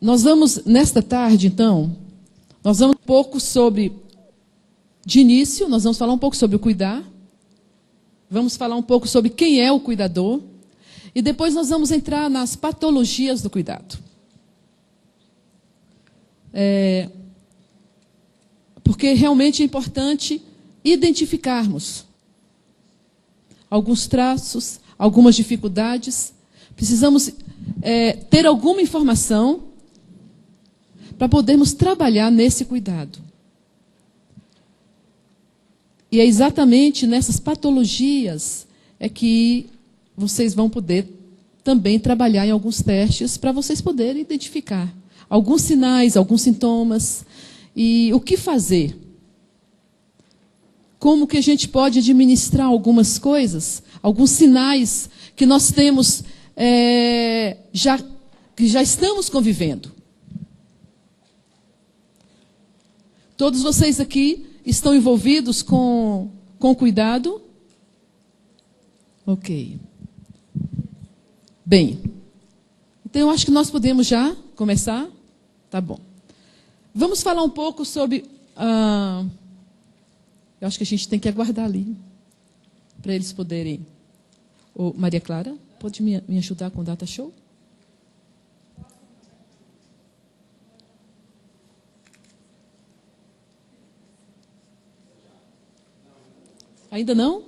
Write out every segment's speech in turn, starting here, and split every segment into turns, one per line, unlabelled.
Nós vamos, nesta tarde, então, nós vamos um pouco sobre, de início, nós vamos falar um pouco sobre o cuidar, vamos falar um pouco sobre quem é o cuidador, e depois nós vamos entrar nas patologias do cuidado. Porque realmente é importante identificarmos alguns traços, algumas dificuldades. Precisamos ter alguma informação para podermos trabalhar nesse cuidado. E é exatamente nessas patologias que vocês vão poder também trabalhar em alguns testes para vocês poderem identificar alguns sinais, alguns sintomas e o que fazer. Como que a gente pode administrar algumas coisas, alguns sinais que nós temos, que já estamos convivendo. Todos vocês aqui estão envolvidos com cuidado? Ok. Bem, então eu acho que nós podemos já começar? Tá bom. Vamos falar um pouco sobre... eu acho que a gente tem que aguardar ali, para eles poderem... Maria Clara, pode me ajudar com o data show? Ainda não?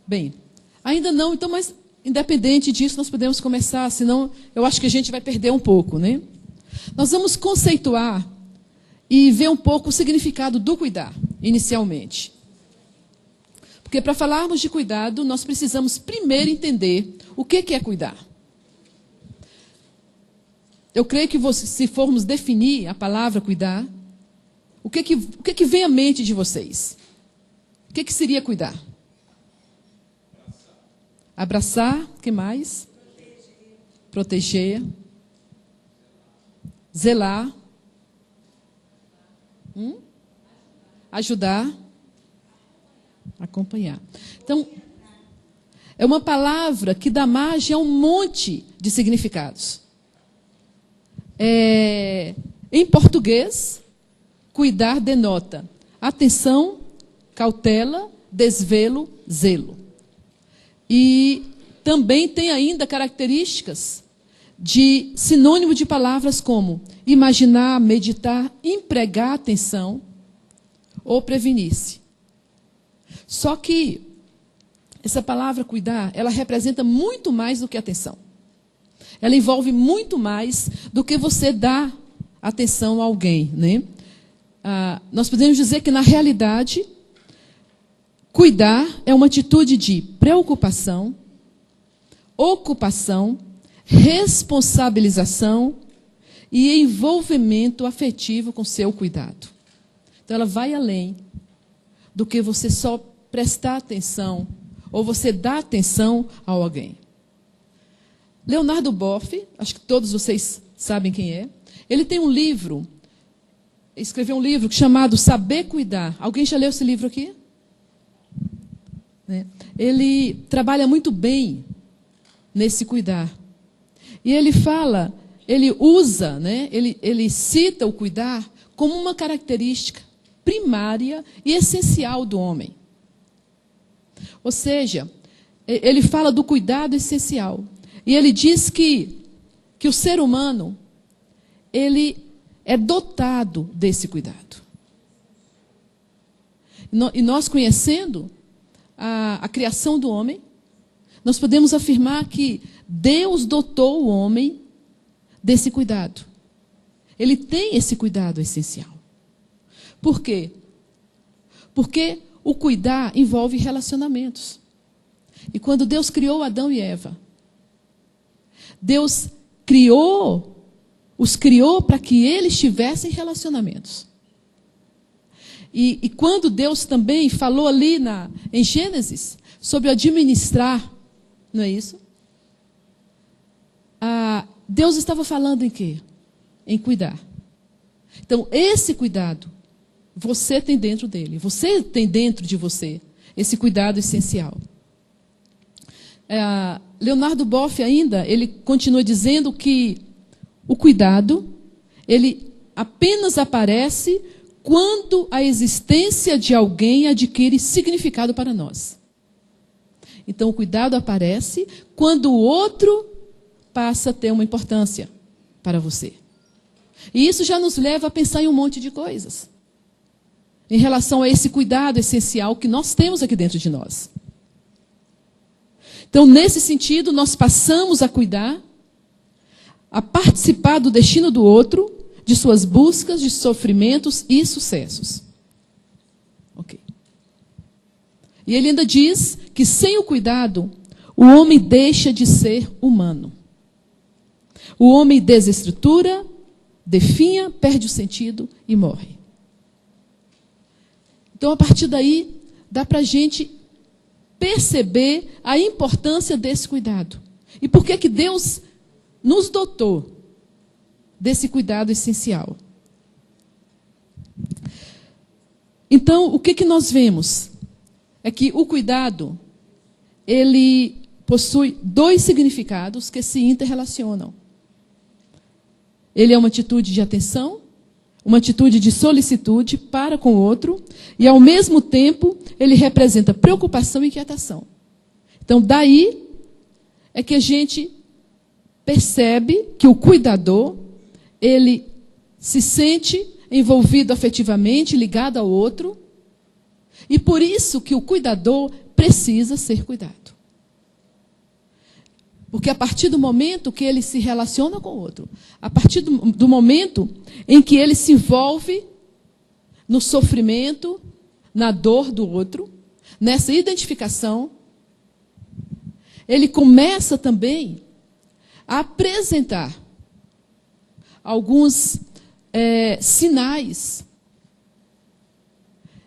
Bem, ainda não, então, mas independente disso, nós podemos começar, senão eu acho que a gente vai perder um pouco, né? Nós vamos conceituar e ver um pouco o significado do cuidar, inicialmente. Porque para falarmos de cuidado, nós precisamos primeiro entender o que é cuidar. Eu creio que se formos definir a palavra cuidar, o que vem à mente de vocês? O que seria cuidar? Abraçar, o que mais? Proteger. Zelar. Ajudar. Acompanhar. Então, é uma palavra que dá margem a um monte de significados. Em português, cuidar denota atenção, cautela, desvelo, zelo. E também tem ainda características de sinônimo de palavras como imaginar, meditar, empregar atenção ou prevenir-se. Só que essa palavra cuidar, ela representa muito mais do que atenção. Ela envolve muito mais do que você dar atenção a alguém, né? Nós podemos dizer que, na realidade, cuidar é uma atitude de preocupação, ocupação, responsabilização e envolvimento afetivo com seu cuidado. Então, ela vai além do que você só prestar atenção ou você dar atenção a alguém. Leonardo Boff, acho que todos vocês sabem quem é, ele tem um livro, escreveu um livro chamado Saber Cuidar. Alguém já leu esse livro aqui? Ele trabalha muito bem nesse cuidar. E ele fala, ele usa, ele cita o cuidar como uma característica primária e essencial do homem. Ou seja, ele fala do cuidado essencial. E ele diz que o ser humano, ele é dotado desse cuidado. E nós, conhecendo a criação do homem, nós podemos afirmar que Deus dotou o homem desse cuidado. Ele tem esse cuidado essencial. Por quê? Porque o cuidar envolve relacionamentos. E quando Deus criou Adão e Eva, Deus os criou para que eles tivessem relacionamentos. E quando Deus também falou ali em Gênesis sobre administrar, não é isso? Deus estava falando em quê? Em cuidar. Então, esse cuidado, você tem dentro dele. Você tem dentro de você esse cuidado essencial. Leonardo Boff ainda, ele continua dizendo que o cuidado ele apenas aparece quando a existência de alguém adquire significado para nós. Então, o cuidado aparece quando o outro passa a ter uma importância para você. E isso já nos leva a pensar em um monte de coisas, em relação a esse cuidado essencial que nós temos aqui dentro de nós. Então, nesse sentido, nós passamos a cuidar, a participar do destino do outro, de suas buscas, de sofrimentos e sucessos. Ok. E ele ainda diz que sem o cuidado, o homem deixa de ser humano. O homem desestrutura, definha, perde o sentido e morre. Então, a partir daí, dá para a gente perceber a importância desse cuidado. E por que Deus nos dotou desse cuidado essencial? Então, o que nós vemos? É que o cuidado, ele possui dois significados que se interrelacionam. Ele é uma atitude de atenção, uma atitude de solicitude para com o outro, e ao mesmo tempo ele representa preocupação e inquietação. Então, daí é que a gente percebe que o cuidador, ele se sente envolvido afetivamente, ligado ao outro, e por isso que o cuidador precisa ser cuidado. Porque a partir do momento que ele se relaciona com o outro, a partir do momento em que ele se envolve no sofrimento, na dor do outro, nessa identificação, ele começa também a apresentar alguns sinais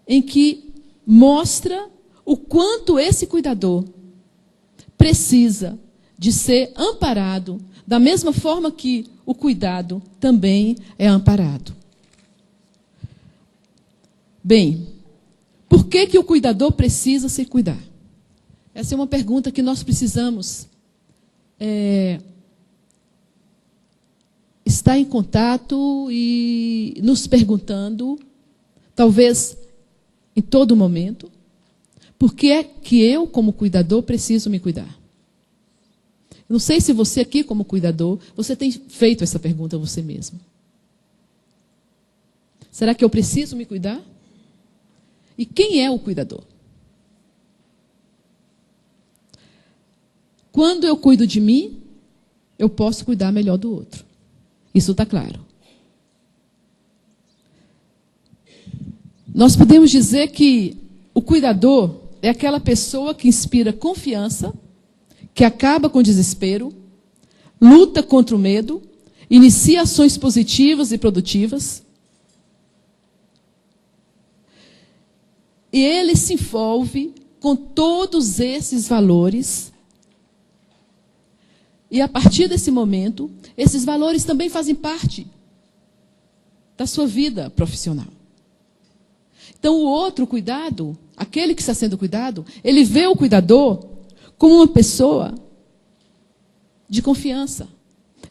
em que mostra o quanto esse cuidador precisa de ser amparado, da mesma forma que o cuidado também é amparado. Bem, por que o cuidador precisa se cuidar? Essa é uma pergunta que nós precisamos estar em contato e nos perguntando, talvez em todo momento, por que é que eu, como cuidador, preciso me cuidar? Não sei se você aqui, como cuidador, você tem feito essa pergunta a você mesmo. Será que eu preciso me cuidar? E quem é o cuidador? Quando eu cuido de mim, eu posso cuidar melhor do outro. Isso está claro. Nós podemos dizer que o cuidador é aquela pessoa que inspira confiança, que acaba com o desespero, luta contra o medo, inicia ações positivas e produtivas. E ele se envolve com todos esses valores. E a partir desse momento, esses valores também fazem parte da sua vida profissional. Então, o outro cuidado, aquele que está sendo cuidado, ele vê o cuidador como uma pessoa de confiança.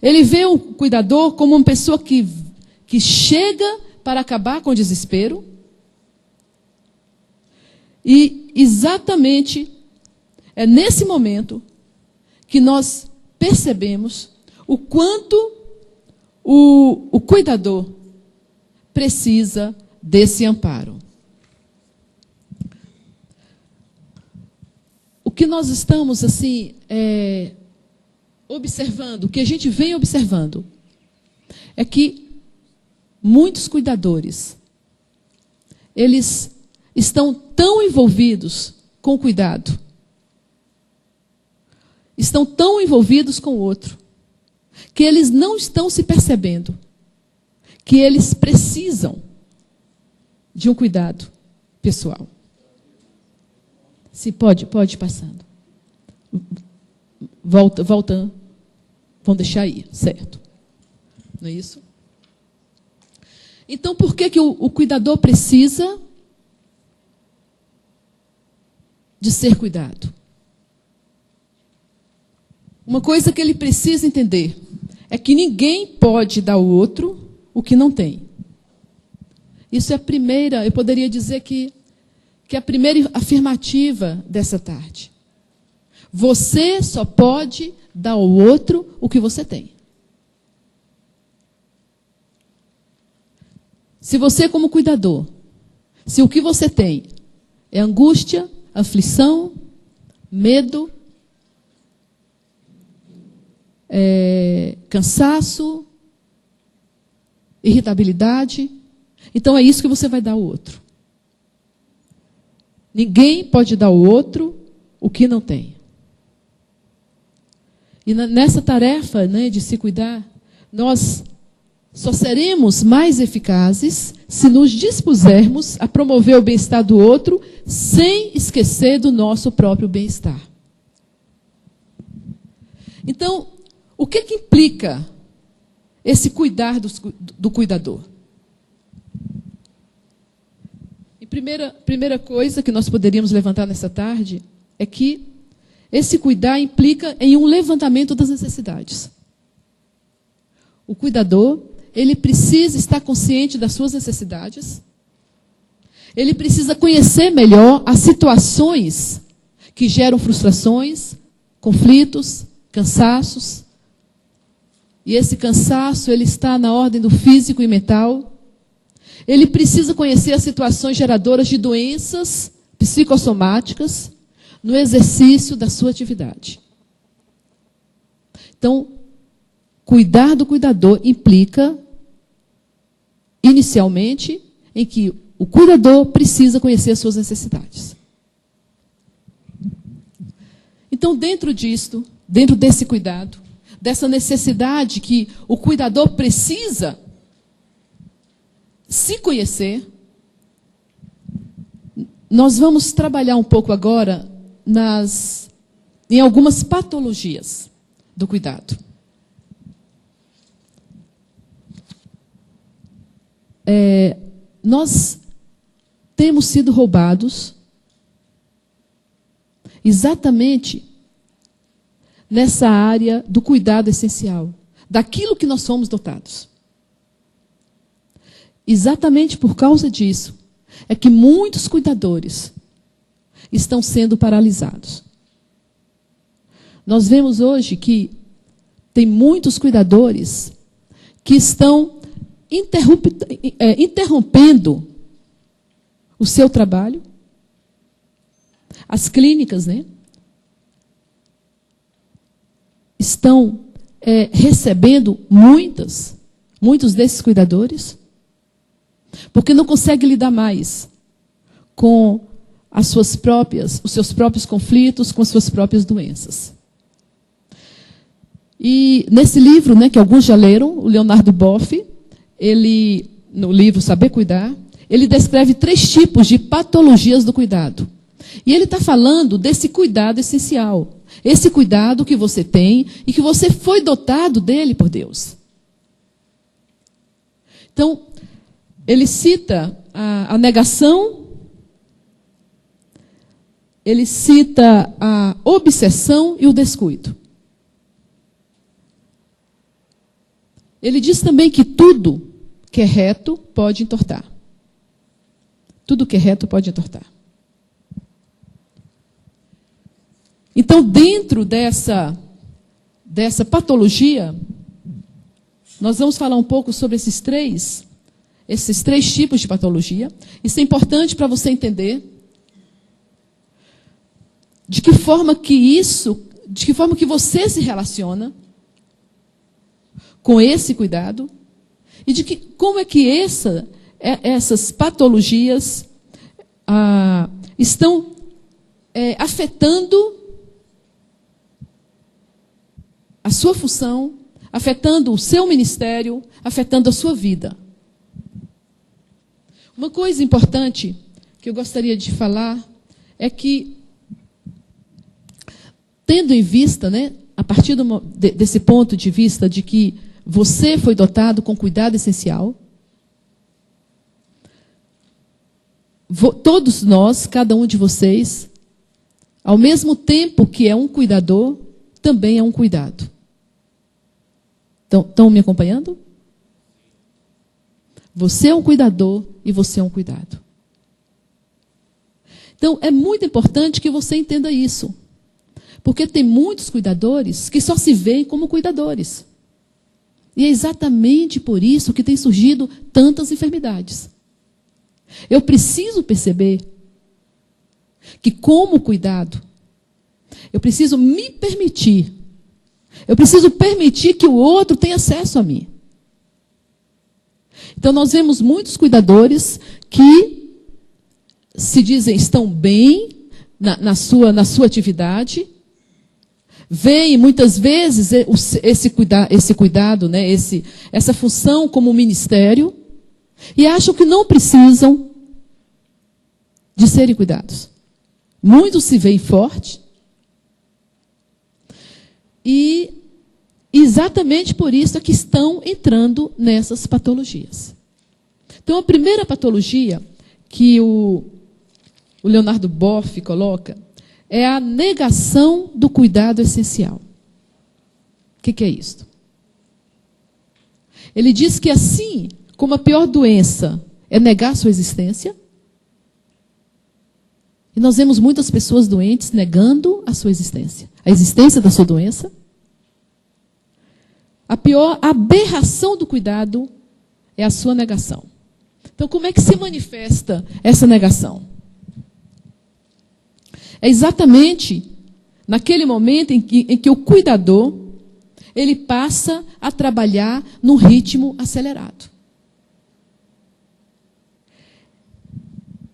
Ele vê o cuidador como uma pessoa que chega para acabar com o desespero. E exatamente é nesse momento que nós percebemos o quanto o cuidador precisa desse amparo. O que nós estamos observando, o que a gente vem observando, é que muitos cuidadores, eles estão tão envolvidos com o cuidado, estão tão envolvidos com o outro, que eles não estão se percebendo que eles precisam de um cuidado pessoal. Sim, pode ir passando. Volta. Vão deixar aí, certo? Não é isso? Então, por que o cuidador precisa de ser cuidado? Uma coisa que ele precisa entender é que ninguém pode dar ao outro o que não tem. Isso é a primeira, eu poderia dizer que é a primeira afirmativa dessa tarde. Você só pode dar ao outro o que você tem. Se você, como cuidador, se o que você tem é angústia, aflição, medo, cansaço, irritabilidade, então é isso que você vai dar ao outro. Ninguém pode dar ao outro o que não tem. E nessa tarefa, né, de se cuidar, nós só seremos mais eficazes se nos dispusermos a promover o bem-estar do outro sem esquecer do nosso próprio bem-estar. Então, o que implica esse cuidar do cuidador? E primeira coisa que nós poderíamos levantar nessa tarde é que esse cuidar implica em um levantamento das necessidades. O cuidador, ele precisa estar consciente das suas necessidades. Ele precisa conhecer melhor as situações que geram frustrações, conflitos, cansaços. E esse cansaço, ele está na ordem do físico e mental. Ele precisa conhecer as situações geradoras de doenças psicossomáticas no exercício da sua atividade. Então, cuidar do cuidador implica, inicialmente, em que o cuidador precisa conhecer as suas necessidades. Então, dentro desse cuidado, dessa necessidade que o cuidador precisa se conhecer, nós vamos trabalhar um pouco agora em algumas patologias do cuidado. Nós temos sido roubados exatamente nessa área do cuidado essencial, daquilo que nós somos dotados. Exatamente por causa disso, é que muitos cuidadores estão sendo paralisados. Nós vemos hoje que tem muitos cuidadores que estão interrompendo o seu trabalho. As clínicas, né, estão recebendo muitos desses cuidadores, porque não conseguem lidar mais com os seus próprios conflitos, com as suas próprias doenças. E nesse livro, né, que alguns já leram, o Leonardo Boff, no livro Saber Cuidar, ele descreve 3 tipos de patologias do cuidado. E ele está falando desse cuidado essencial. Esse cuidado que você tem e que você foi dotado dele por Deus. Então, ele cita a negação, ele cita a obsessão e o descuido. Ele diz também que tudo que é reto pode entortar. Tudo que é reto pode entortar. Então, dentro dessa patologia, nós vamos falar um pouco sobre esses três tipos de patologia. Isso é importante para você entender de que forma que você se relaciona com esse cuidado e como é que essas patologias estão afetando a sua função, afetando o seu ministério, afetando a sua vida. Uma coisa importante que eu gostaria de falar é que, tendo em vista, né, a partir desse ponto de vista de que você foi dotado com cuidado essencial, todos nós, cada um de vocês, ao mesmo tempo que é um cuidador, também é um cuidado. Estão me acompanhando? Você é um cuidador e você é um cuidado. Então, é muito importante que você entenda isso. Porque tem muitos cuidadores que só se veem como cuidadores. E é exatamente por isso que tem surgido tantas enfermidades. Eu preciso perceber que, como cuidado, eu preciso me permitir. Eu preciso permitir que o outro tenha acesso a mim. Então, nós vemos muitos cuidadores que se dizem estão bem na sua atividade, veem muitas vezes esse cuidado, né, essa função como ministério, e acham que não precisam de serem cuidados. Muitos se veem fortes, e exatamente por isso é que estão entrando nessas patologias. Então, a primeira patologia que o Leonardo Boff coloca é a negação do cuidado essencial. O que é isso? Ele diz que assim como a pior doença é negar sua existência, e nós vemos muitas pessoas doentes negando a sua existência, a existência da sua doença. A pior aberração do cuidado é a sua negação. Então, como é que se manifesta essa negação? É exatamente naquele momento em que o cuidador ele passa a trabalhar num ritmo acelerado.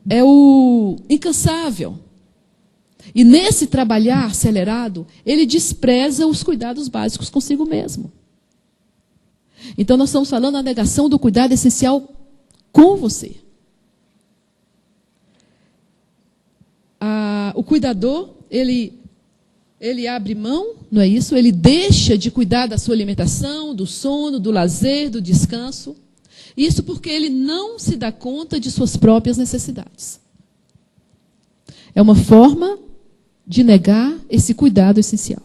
É o incansável. E nesse trabalhar acelerado, ele despreza os cuidados básicos consigo mesmo. Então, nós estamos falando da negação do cuidado essencial com você. O cuidador, ele abre mão, não é isso? Ele deixa de cuidar da sua alimentação, do sono, do lazer, do descanso. Isso porque ele não se dá conta de suas próprias necessidades. É uma forma de negar esse cuidado essencial.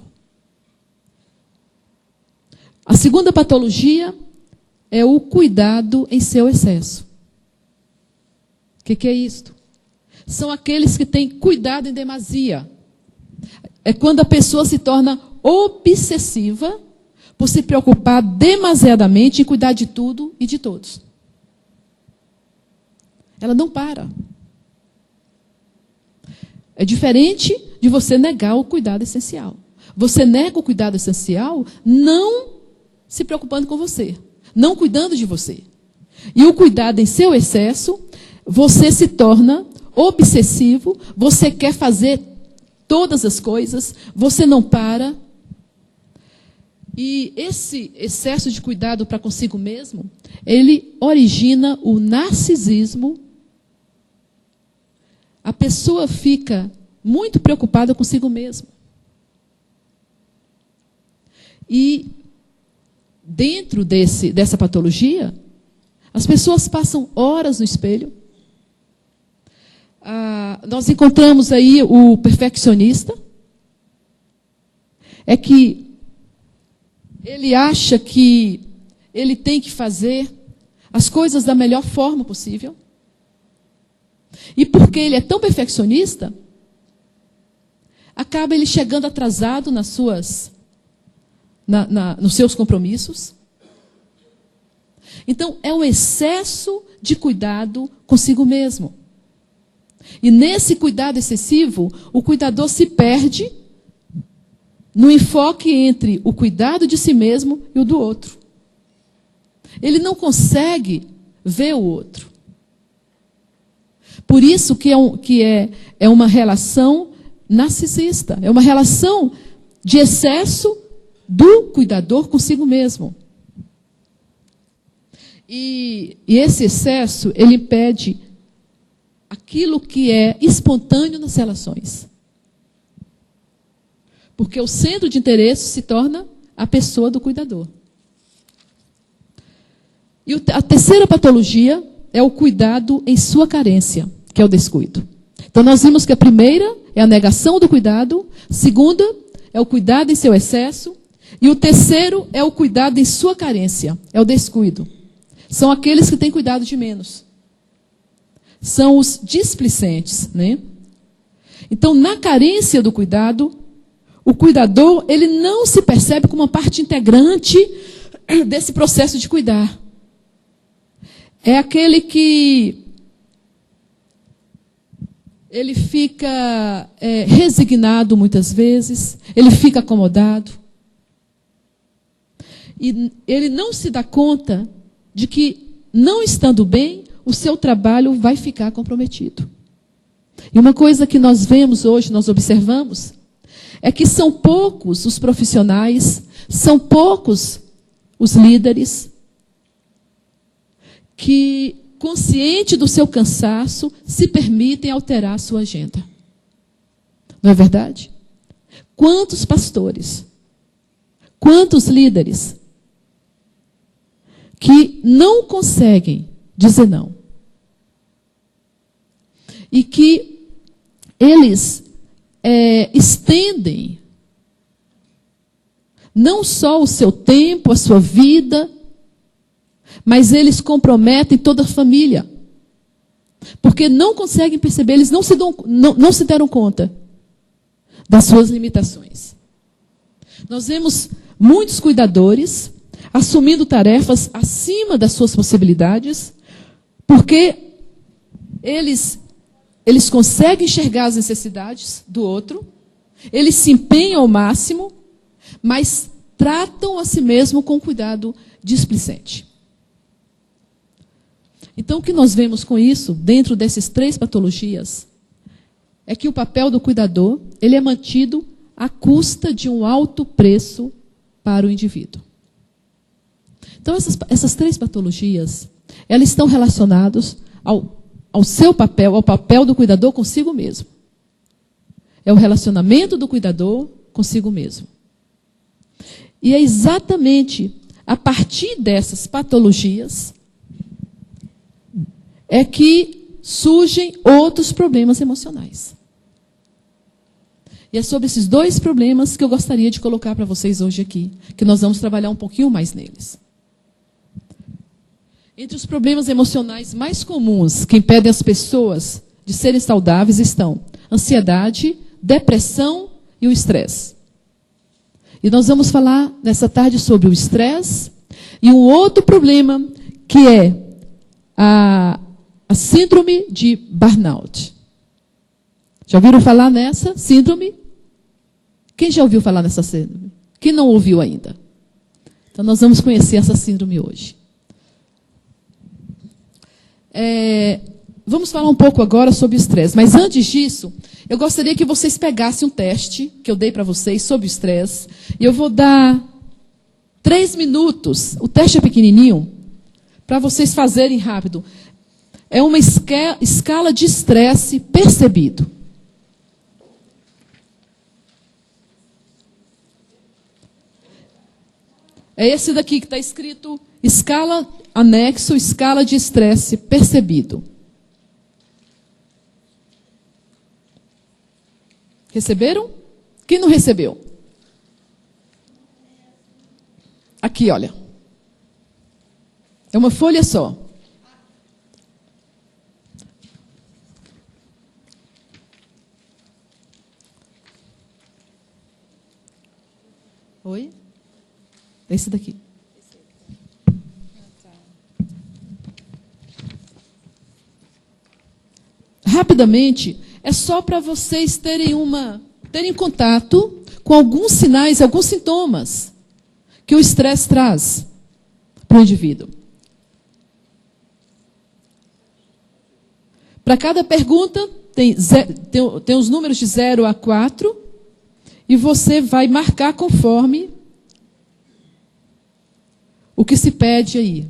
A segunda patologia é o cuidado em seu excesso. O que é isto? São aqueles que têm cuidado em demasia. É quando a pessoa se torna obsessiva por se preocupar demasiadamente em cuidar de tudo e de todos. Ela não para. É diferente de você negar o cuidado essencial. Você nega o cuidado essencial não se preocupando com você, não cuidando de você. E o cuidado em seu excesso, você se torna obsessivo, você quer fazer todas as coisas, você não para. E esse excesso de cuidado para consigo mesmo, ele origina o narcisismo. A pessoa fica muito preocupada consigo mesma. E dentro dessa patologia, as pessoas passam horas no espelho. Nós encontramos aí o perfeccionista. É que ele acha que ele tem que fazer as coisas da melhor forma possível. E porque ele é tão perfeccionista, acaba ele chegando atrasado nos seus compromissos. Então, é um excesso de cuidado consigo mesmo. E nesse cuidado excessivo, o cuidador se perde no enfoque entre o cuidado de si mesmo e o do outro. Ele não consegue ver o outro. Por isso que é uma relação narcisista. É uma relação de excesso do cuidador consigo mesmo. E esse excesso, ele impede aquilo que é espontâneo nas relações. Porque o centro de interesse se torna a pessoa do cuidador. E a terceira patologia é o cuidado em sua carência, que é o descuido. Então, nós vimos que a primeira é a negação do cuidado, a segunda é o cuidado em seu excesso, e o terceiro é o cuidado em sua carência, é o descuido. são aqueles que têm cuidado de menos. São os displicentes, né? Então, na carência do cuidado, o cuidador, ele não se percebe como uma parte integrante desse processo de cuidar. É aquele que ele fica resignado muitas vezes, ele fica acomodado. E ele não se dá conta de que, não estando bem, o seu trabalho vai ficar comprometido. E uma coisa que nós vemos hoje, nós observamos, é que são poucos os profissionais, são poucos os líderes que, consciente do seu cansaço, se permitem alterar a sua agenda. Não é verdade? Quantos pastores, quantos líderes que não conseguem dizer não. E que eles estendem não só o seu tempo, a sua vida, mas eles comprometem toda a família. Porque não conseguem perceber, eles não se deram conta das suas limitações. Nós vemos muitos cuidadores assumindo tarefas acima das suas possibilidades, porque eles conseguem enxergar as necessidades do outro, eles se empenham ao máximo, mas tratam a si mesmo com cuidado displicente. Então, o que nós vemos com isso, dentro dessas 3 patologias, é que o papel do cuidador, ele é mantido à custa de um alto preço para o indivíduo. Então, essas 3 patologias, elas estão relacionadas ao seu papel, ao papel do cuidador consigo mesmo. É o relacionamento do cuidador consigo mesmo. E é exatamente a partir dessas patologias é que surgem outros problemas emocionais. E é sobre esses 2 problemas que eu gostaria de colocar para vocês hoje aqui, que nós vamos trabalhar um pouquinho mais neles. Entre os problemas emocionais mais comuns que impedem as pessoas de serem saudáveis estão ansiedade, depressão e o estresse. E nós vamos falar nessa tarde sobre o estresse e um outro problema que é a síndrome de burnout. Já ouviram falar nessa síndrome? Quem já ouviu falar nessa síndrome? Quem não ouviu ainda? Então nós vamos conhecer essa síndrome hoje. Vamos falar um pouco agora sobre o estresse. Mas antes disso, eu gostaria que vocês pegassem um teste que eu dei para vocês sobre o estresse. E eu vou dar 3 minutos. O teste é pequenininho, para vocês fazerem rápido. É uma escala de estresse percebido. É esse daqui que está escrito escala, anexo, escala de estresse percebido. Receberam? Quem não recebeu? Aqui, olha. É uma folha só. Oi? Esse daqui. Rapidamente, é só para vocês terem contato com alguns sinais, alguns sintomas que o estresse traz para o indivíduo. Para cada pergunta, tem os números de 0 a 4, e você vai marcar conforme o que se pede aí.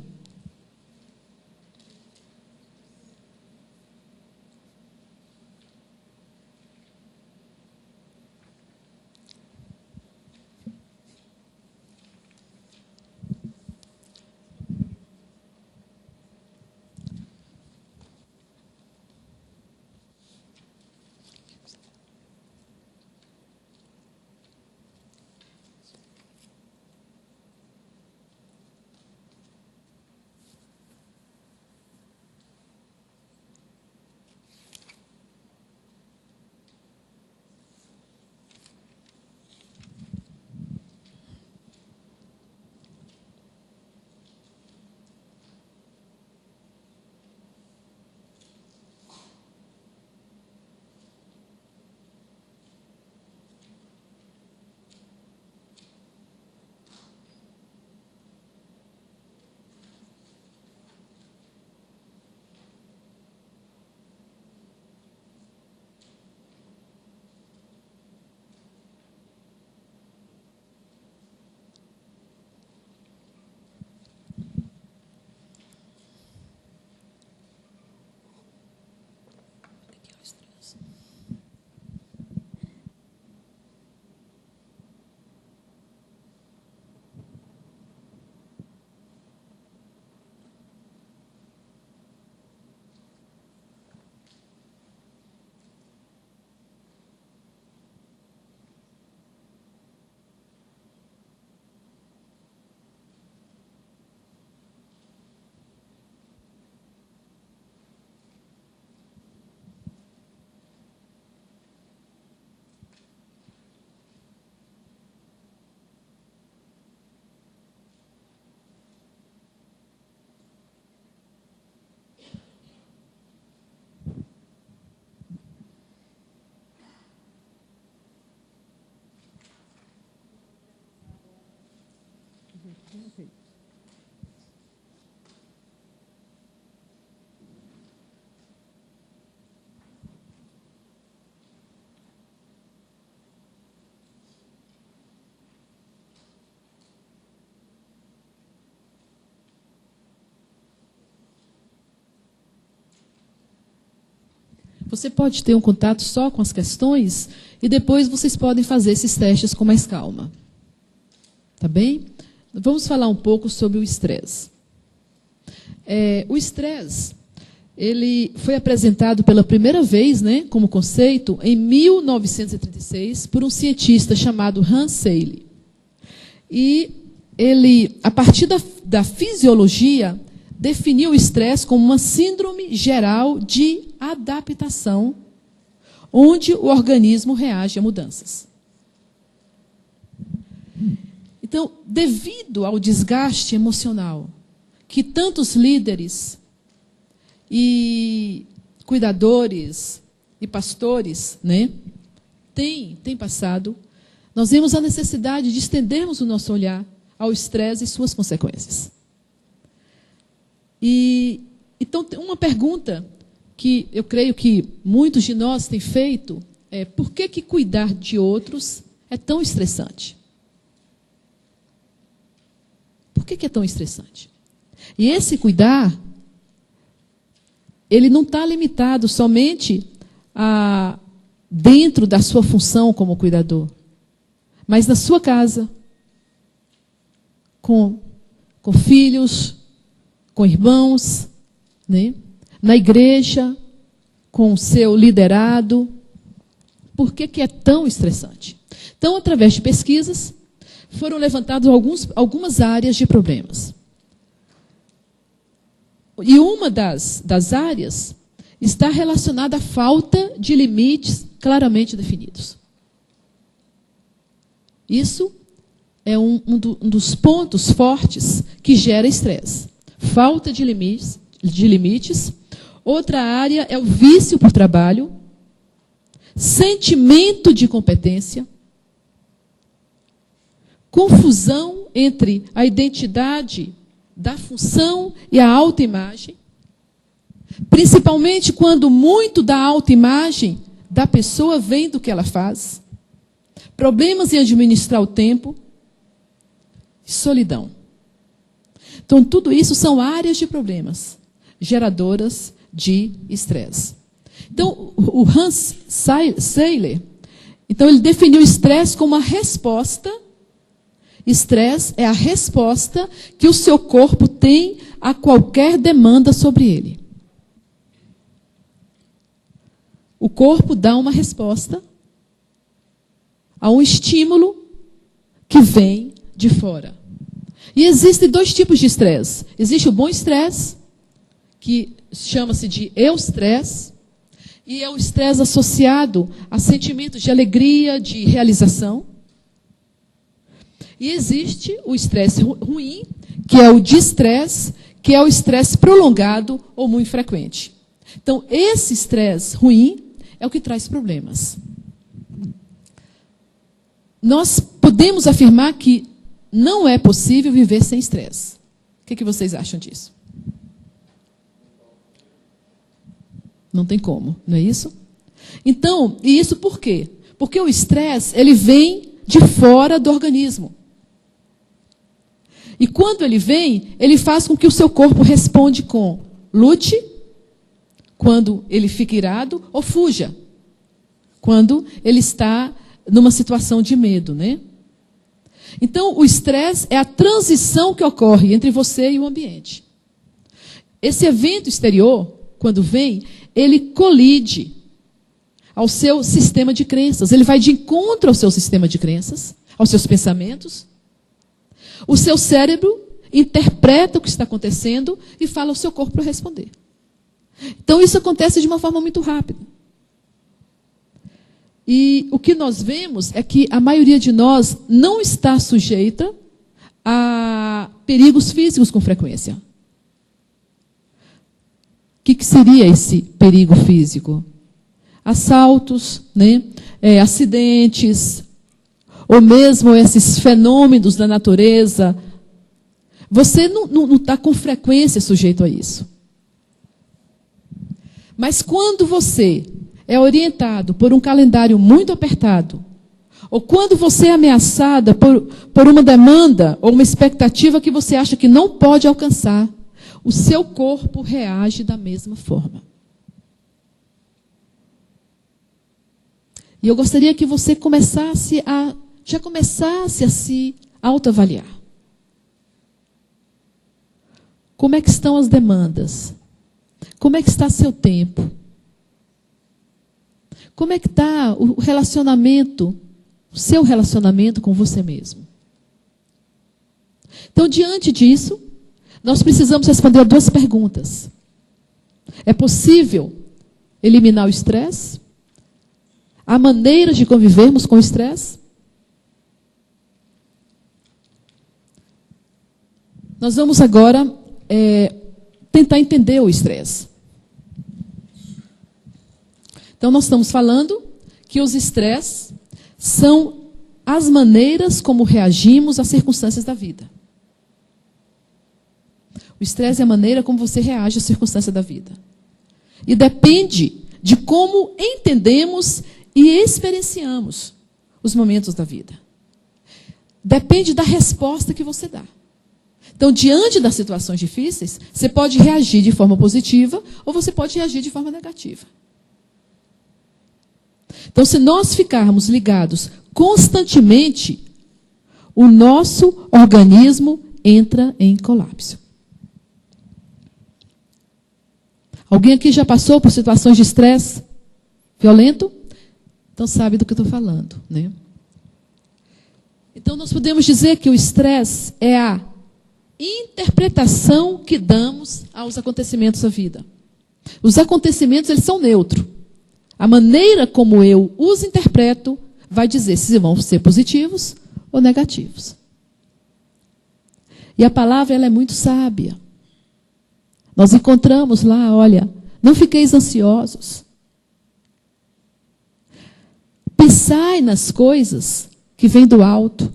você pode ter um contato só com as questões e depois vocês podem fazer esses testes com mais calma. Tá bem? Vamos falar um pouco sobre o estresse. O estresse, ele foi apresentado pela primeira vez, né, como conceito, em 1936, por um cientista chamado Hans Selye. E ele, a partir da fisiologia, definiu o estresse como uma síndrome geral de adaptação, onde o organismo reage a mudanças. Então, devido ao desgaste emocional que tantos líderes e cuidadores e pastores, né, têm passado, nós vemos a necessidade de estendermos o nosso olhar ao estresse e suas consequências. E então, uma pergunta que eu creio que muitos de nós têm feito é: por que cuidar de outros é tão estressante? Por que é tão estressante? E esse cuidar, ele não está limitado somente a dentro da sua função como cuidador, mas na sua casa, com filhos, com irmãos, né? Na igreja, com o seu liderado. Por que é tão estressante? Então, através de pesquisas, foram levantadas algumas áreas de problemas. E uma das áreas está relacionada à falta de limites claramente definidos. Isso é um dos pontos fortes que gera estresse. Falta de limites. Outra área é o vício por trabalho, sentimento de incompetência, confusão entre a identidade da função e a autoimagem, principalmente quando muito da autoimagem da pessoa vem do que ela faz, problemas em administrar o tempo, solidão. Então, tudo isso são áreas de problemas geradoras de estresse. Então, o Hans Selye, então, ele definiu o estresse como a resposta. Estresse é a resposta que o seu corpo tem a qualquer demanda sobre ele. O corpo dá uma resposta a um estímulo que vem de fora. E existem dois tipos de estresse. Existe o bom estresse, que chama-se de eustresse, e é o estresse associado a sentimentos de alegria, de realização. E existe o estresse ruim, que é o distresse, que é o estresse prolongado ou muito frequente. Então, esse estresse ruim é o que traz problemas. Nós podemos afirmar que não é possível viver sem estresse. O que vocês acham disso? Não tem como, não é isso? Então, e isso por quê? Porque o estresse, ele vem de fora do organismo. E quando ele vem, ele faz com que o seu corpo responda com lute, quando ele fica irado, ou fuja, quando ele está numa situação de medo, né? Então, o estresse é a transição que ocorre entre você e o ambiente. Esse evento exterior, quando vem, ele colide ao seu sistema de crenças. Ele vai de encontro ao seu sistema de crenças, aos seus pensamentos. O seu cérebro interpreta o que está acontecendo e fala ao seu corpo para responder. Então, isso acontece de uma forma muito rápida. E o que nós vemos é que a maioria de nós não está sujeita a perigos físicos com frequência. O que seria esse perigo físico? Assaltos, né? Acidentes, ou mesmo esses fenômenos da natureza. Você não está com frequência sujeito a isso. Mas quando você é orientado por um calendário muito apertado, ou quando você é ameaçada por uma demanda ou uma expectativa que você acha que não pode alcançar, o seu corpo reage da mesma forma. E eu gostaria que você já começasse a se autoavaliar. Como é que estão as demandas? Como é que está seu tempo? Como é que está o relacionamento, o seu relacionamento com você mesmo? Então, diante disso, nós precisamos responder a 2 perguntas. É possível eliminar o estresse? Há maneiras de convivermos com o estresse? Nós vamos agora tentar entender o estresse. Então, nós estamos falando que os estresses são as maneiras como reagimos às circunstâncias da vida. O estresse é a maneira como você reage às circunstâncias da vida. E depende de como entendemos e experienciamos os momentos da vida. Depende da resposta que você dá. Então, diante das situações difíceis, você pode reagir de forma positiva ou você pode reagir de forma negativa. Então, se nós ficarmos ligados constantemente, o nosso organismo entra em colapso. Alguém aqui já passou por situações de estresse violento? Então sabe do que eu estou falando, né? Então nós podemos dizer que o estresse é a interpretação que damos aos acontecimentos da vida. Os acontecimentos, eles são neutros. A maneira como eu os interpreto vai dizer se vão ser positivos ou negativos. E a palavra, ela é muito sábia. Nós encontramos lá, olha, não fiqueis ansiosos. Pensai nas coisas que vêm do alto.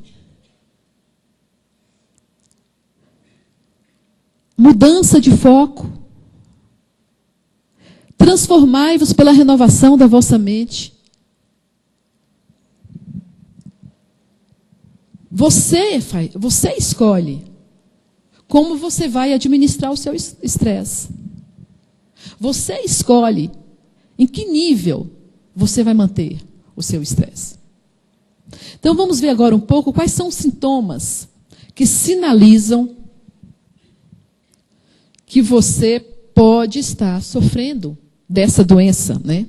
Mudança de foco. Transformai-vos pela renovação da vossa mente. Você escolhe como você vai administrar o seu estresse. Você escolhe em que nível você vai manter o seu estresse. Então vamos ver agora um pouco quais são os sintomas que sinalizam que você pode estar sofrendo dessa doença, né?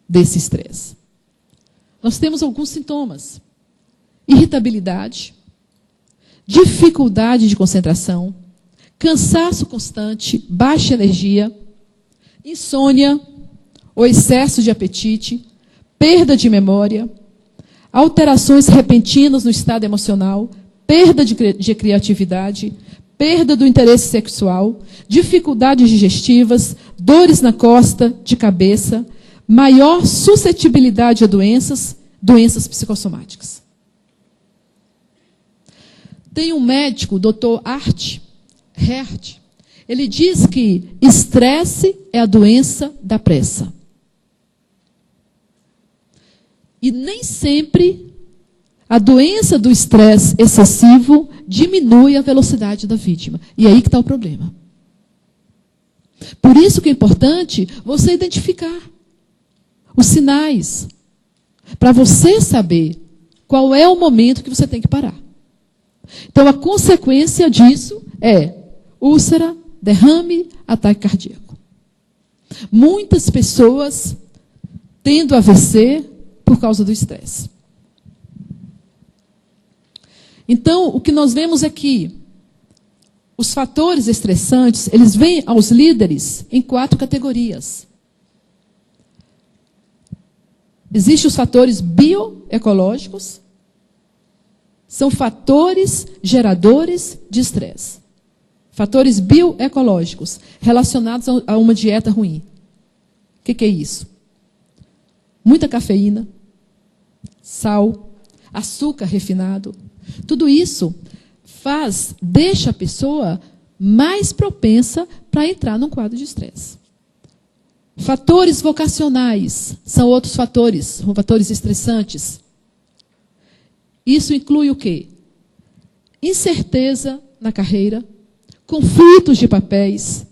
Desse estresse. Nós temos alguns sintomas: irritabilidade, dificuldade de concentração, cansaço constante, baixa energia, insônia ou excesso de apetite, perda de memória, alterações repentinas no estado emocional, perda de criatividade, perda do interesse sexual, dificuldades digestivas, dores na costa, de cabeça, maior suscetibilidade a doenças psicossomáticas. Tem um médico, o Dr. Hert, ele diz que estresse é a doença da pressa. E nem sempre a doença do estresse excessivo diminui a velocidade da vítima. E aí que está o problema. Por isso que é importante você identificar os sinais, para você saber qual é o momento que você tem que parar. Então, a consequência disso é úlcera, derrame, ataque cardíaco. Muitas pessoas tendo AVC por causa do estresse. Então, o que nós vemos é que os fatores estressantes, eles vêm aos líderes em 4 categorias. Existem os fatores bioecológicos, são fatores geradores de estresse. Fatores bioecológicos relacionados a uma dieta ruim. O que é isso? Muita cafeína, sal, açúcar refinado. Tudo isso deixa a pessoa mais propensa para entrar num quadro de estresse. Fatores vocacionais são outros fatores estressantes. Isso inclui o quê? Incerteza na carreira, conflitos de papéis,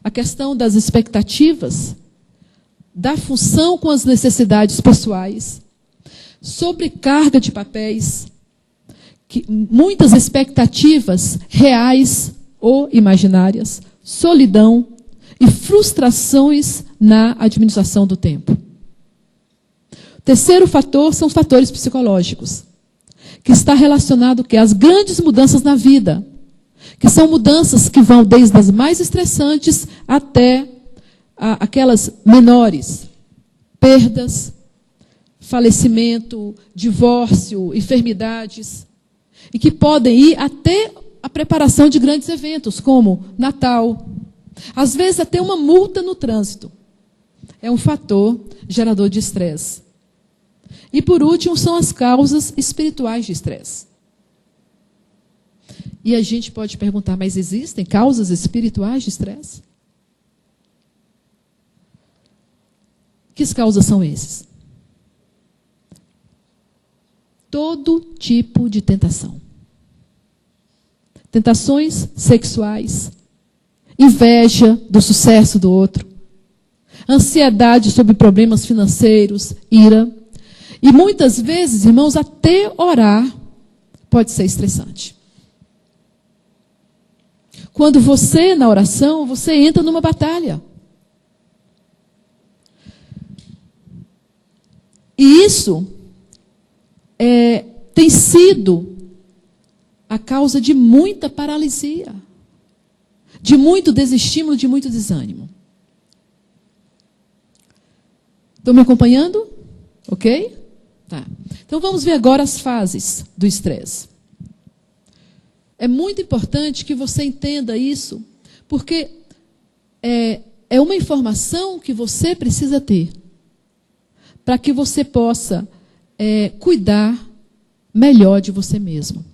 a questão das expectativas, da função com as necessidades pessoais, sobrecarga de papéis, muitas expectativas reais ou imaginárias, solidão e frustrações na administração do tempo. O terceiro fator são os fatores psicológicos, que está relacionado às grandes mudanças na vida, que são mudanças que vão desde as mais estressantes até aquelas menores, perdas, falecimento, divórcio, enfermidades, e que podem ir até a preparação de grandes eventos, como Natal, às vezes até uma multa no trânsito. É um fator gerador de estresse. E por último, são as causas espirituais de estresse. E a gente pode perguntar, mas existem causas espirituais de estresse? Que causas são esses? Todo tipo de tentação. Tentações sexuais, inveja do sucesso do outro, ansiedade sobre problemas financeiros, ira. E muitas vezes, irmãos, até orar pode ser estressante. Quando você, na oração, você entra numa batalha. E isso tem sido a causa de muita paralisia, de muito desestímulo, de muito desânimo. Estão me acompanhando? Ok? Tá. Então vamos ver agora as fases do estresse. É muito importante que você entenda isso, porque é uma informação que você precisa ter para que você possa cuidar melhor de você mesmo.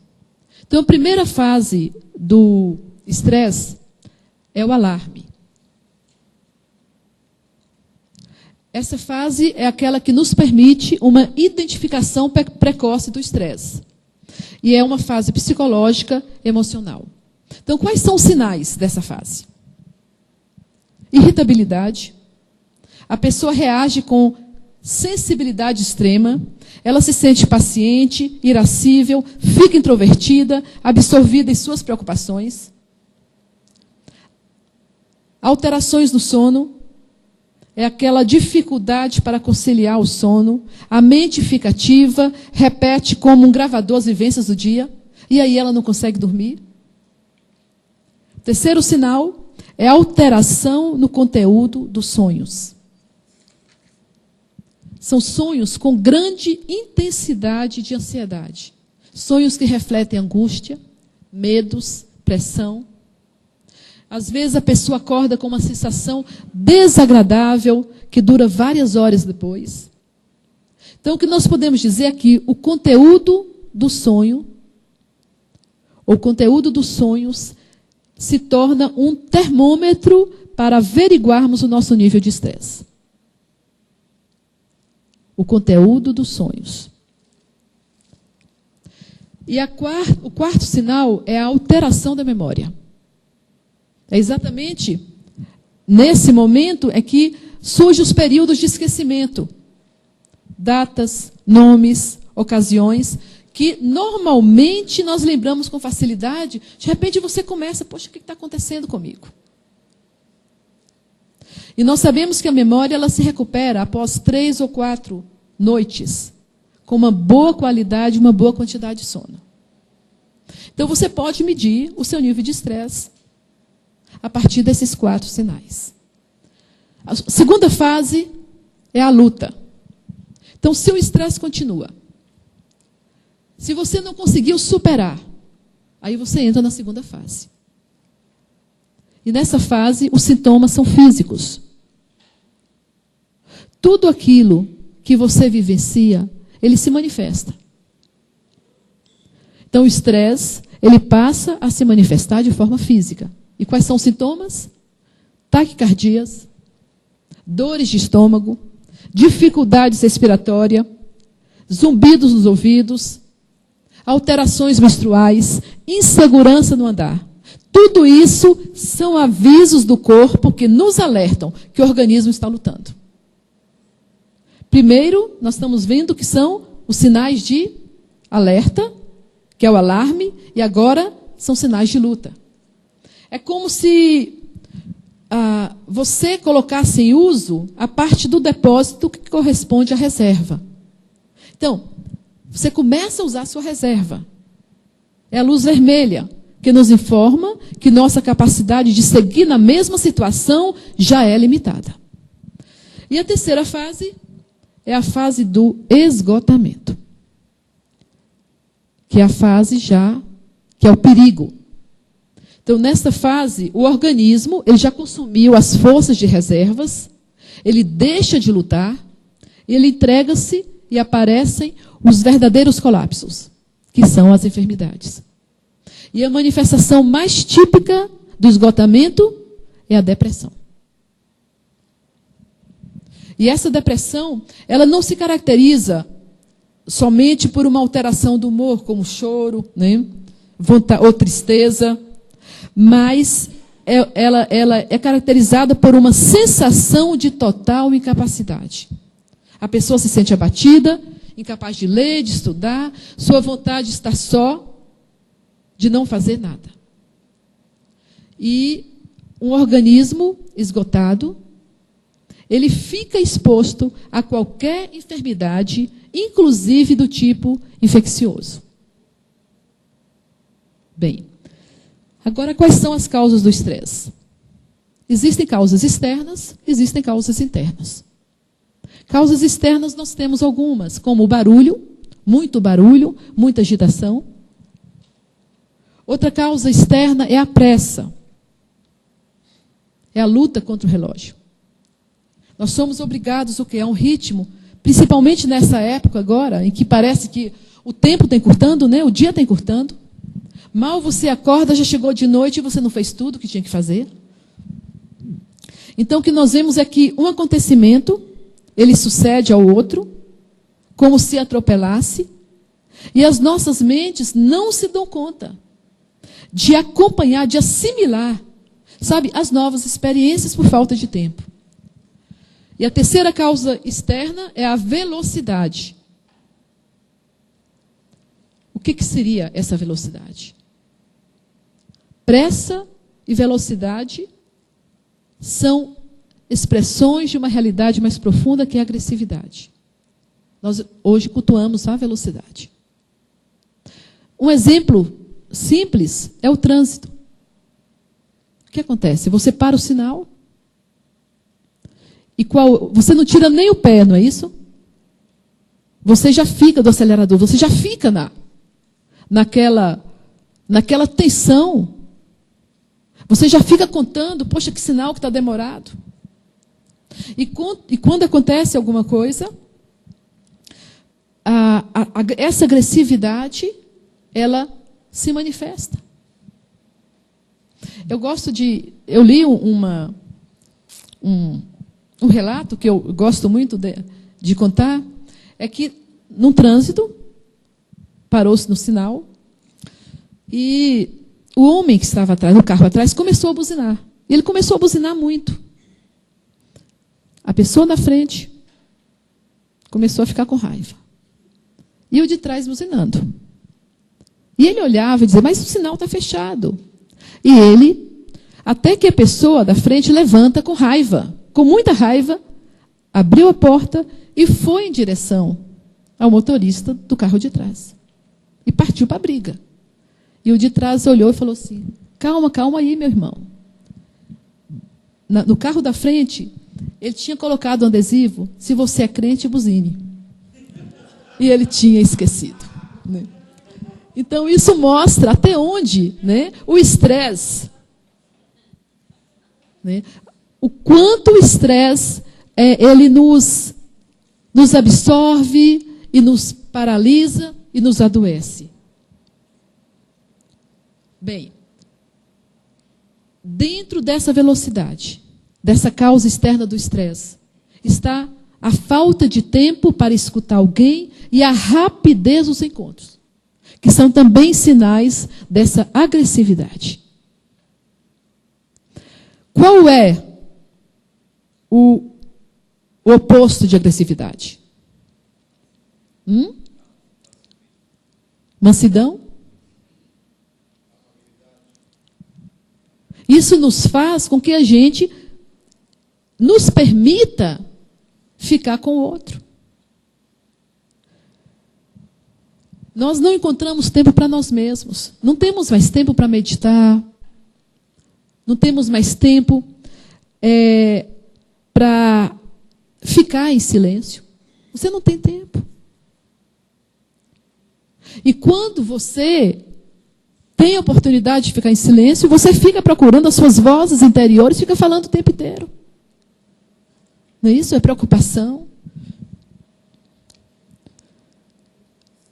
Então, a primeira fase do estresse é o alarme. Essa fase é aquela que nos permite uma identificação precoce do estresse. E é uma fase psicológica, emocional. Então, quais são os sinais dessa fase? Irritabilidade. A pessoa reage com sensibilidade extrema. Ela se sente impaciente, irascível, fica introvertida, absorvida em suas preocupações. Alterações no sono. É aquela dificuldade para conciliar o sono. A mente fica ativa, repete como um gravador as vivências do dia, e aí ela não consegue dormir. Terceiro sinal é a alteração no conteúdo dos sonhos. São sonhos com grande intensidade de ansiedade. Sonhos que refletem angústia, medos, pressão. Às vezes a pessoa acorda com uma sensação desagradável que dura várias horas depois. Então, o que nós podemos dizer é que o conteúdo do sonho, o conteúdo dos sonhos, se torna um termômetro para averiguarmos o nosso nível de estresse. O conteúdo dos sonhos. E o quarto sinal é a alteração da memória. É exatamente nesse momento é que surgem os períodos de esquecimento. Datas, nomes, ocasiões, que normalmente nós lembramos com facilidade. De repente você começa, poxa, o que está acontecendo comigo? E nós sabemos que a memória ela se recupera após 3 ou 4 noites, com uma boa qualidade, uma boa quantidade de sono. Então você pode medir o seu nível de estresse a partir desses 4 sinais. A segunda fase é a luta. Então, se o estresse continua, se você não conseguiu superar, aí você entra na segunda fase. E nessa fase, os sintomas são físicos. Tudo aquilo que você vivencia, ele se manifesta. Então, o estresse, ele passa a se manifestar de forma física. E quais são os sintomas? Taquicardias, dores de estômago, dificuldades respiratórias, zumbidos nos ouvidos, alterações menstruais, insegurança no andar. Tudo isso são avisos do corpo que nos alertam que o organismo está lutando. Primeiro, nós estamos vendo que são os sinais de alerta, que é o alarme, e agora são sinais de luta. É como se você colocasse em uso a parte do depósito que corresponde à reserva. Então, você começa a usar a sua reserva. É a luz vermelha que nos informa que nossa capacidade de seguir na mesma situação já é limitada. E a terceira fase é a fase do esgotamento, que é a fase que é o perigo. Então, nessa fase, o organismo ele já consumiu as forças de reservas, ele deixa de lutar, ele entrega-se e aparecem os verdadeiros colapsos, que são as enfermidades. E a manifestação mais típica do esgotamento é a depressão. E essa depressão, ela não se caracteriza somente por uma alteração do humor, como choro, né, ou tristeza, mas ela é caracterizada por uma sensação de total incapacidade. A pessoa se sente abatida, incapaz de ler, de estudar, sua vontade está só de não fazer nada. E um organismo esgotado, ele fica exposto a qualquer enfermidade, inclusive do tipo infeccioso. Bem, agora quais são as causas do estresse? Existem causas externas, existem causas internas. Causas externas nós temos algumas, como o barulho, muita agitação. Outra causa externa é a pressa. É a luta contra o relógio. Nós somos obrigados a um ritmo, principalmente nessa época agora, em que parece que o tempo está encurtando, né? O dia está encurtando. Mal você acorda, já chegou de noite e você não fez tudo o que tinha que fazer. Então, o que nós vemos é que um acontecimento, ele sucede ao outro, como se atropelasse, e as nossas mentes não se dão conta de acompanhar, de assimilar, sabe, as novas experiências por falta de tempo. E a terceira causa externa é a velocidade. O que seria essa velocidade? Pressa e velocidade são expressões de uma realidade mais profunda que é a agressividade. Nós hoje cultuamos a velocidade. Um exemplo simples é o trânsito. O que acontece? Você para o sinal e você não tira nem o pé, não é isso? Você já fica do acelerador, você já fica naquela tensão. Você já fica contando, poxa, que sinal que está demorado. E quando acontece alguma coisa, essa agressividade, ela se manifesta. Eu li um relato que eu gosto muito de contar, é que num trânsito, parou-se no sinal, e o homem que estava atrás, no carro atrás, começou a buzinar. E ele começou a buzinar muito. A pessoa na frente começou a ficar com raiva. E o de trás buzinando. E ele olhava e dizia, mas o sinal está fechado. E ele, até que a pessoa da frente levanta com raiva, com muita raiva, abriu a porta e foi em direção ao motorista do carro de trás. E partiu para a briga. E o de trás olhou e falou assim, calma aí, meu irmão. No carro da frente, ele tinha colocado um adesivo, se você é crente, buzine. E ele tinha esquecido. Né? Então, isso mostra até onde, né, o estresse, né, o quanto o estresse ele nos absorve e nos paralisa e nos adoece. Bem, dentro dessa velocidade, dessa causa externa do estresse, está a falta de tempo para escutar alguém e a rapidez dos encontros, que são também sinais dessa agressividade. Qual é o oposto de agressividade? Mansidão? Isso nos faz com que a gente nos permita ficar com o outro. Nós não encontramos tempo para nós mesmos. Não temos mais tempo para meditar. Não temos mais tempo para ficar em silêncio. Você não tem tempo. E quando você tem a oportunidade de ficar em silêncio, você fica procurando as suas vozes interiores, fica falando o tempo inteiro. Não é isso? É preocupação.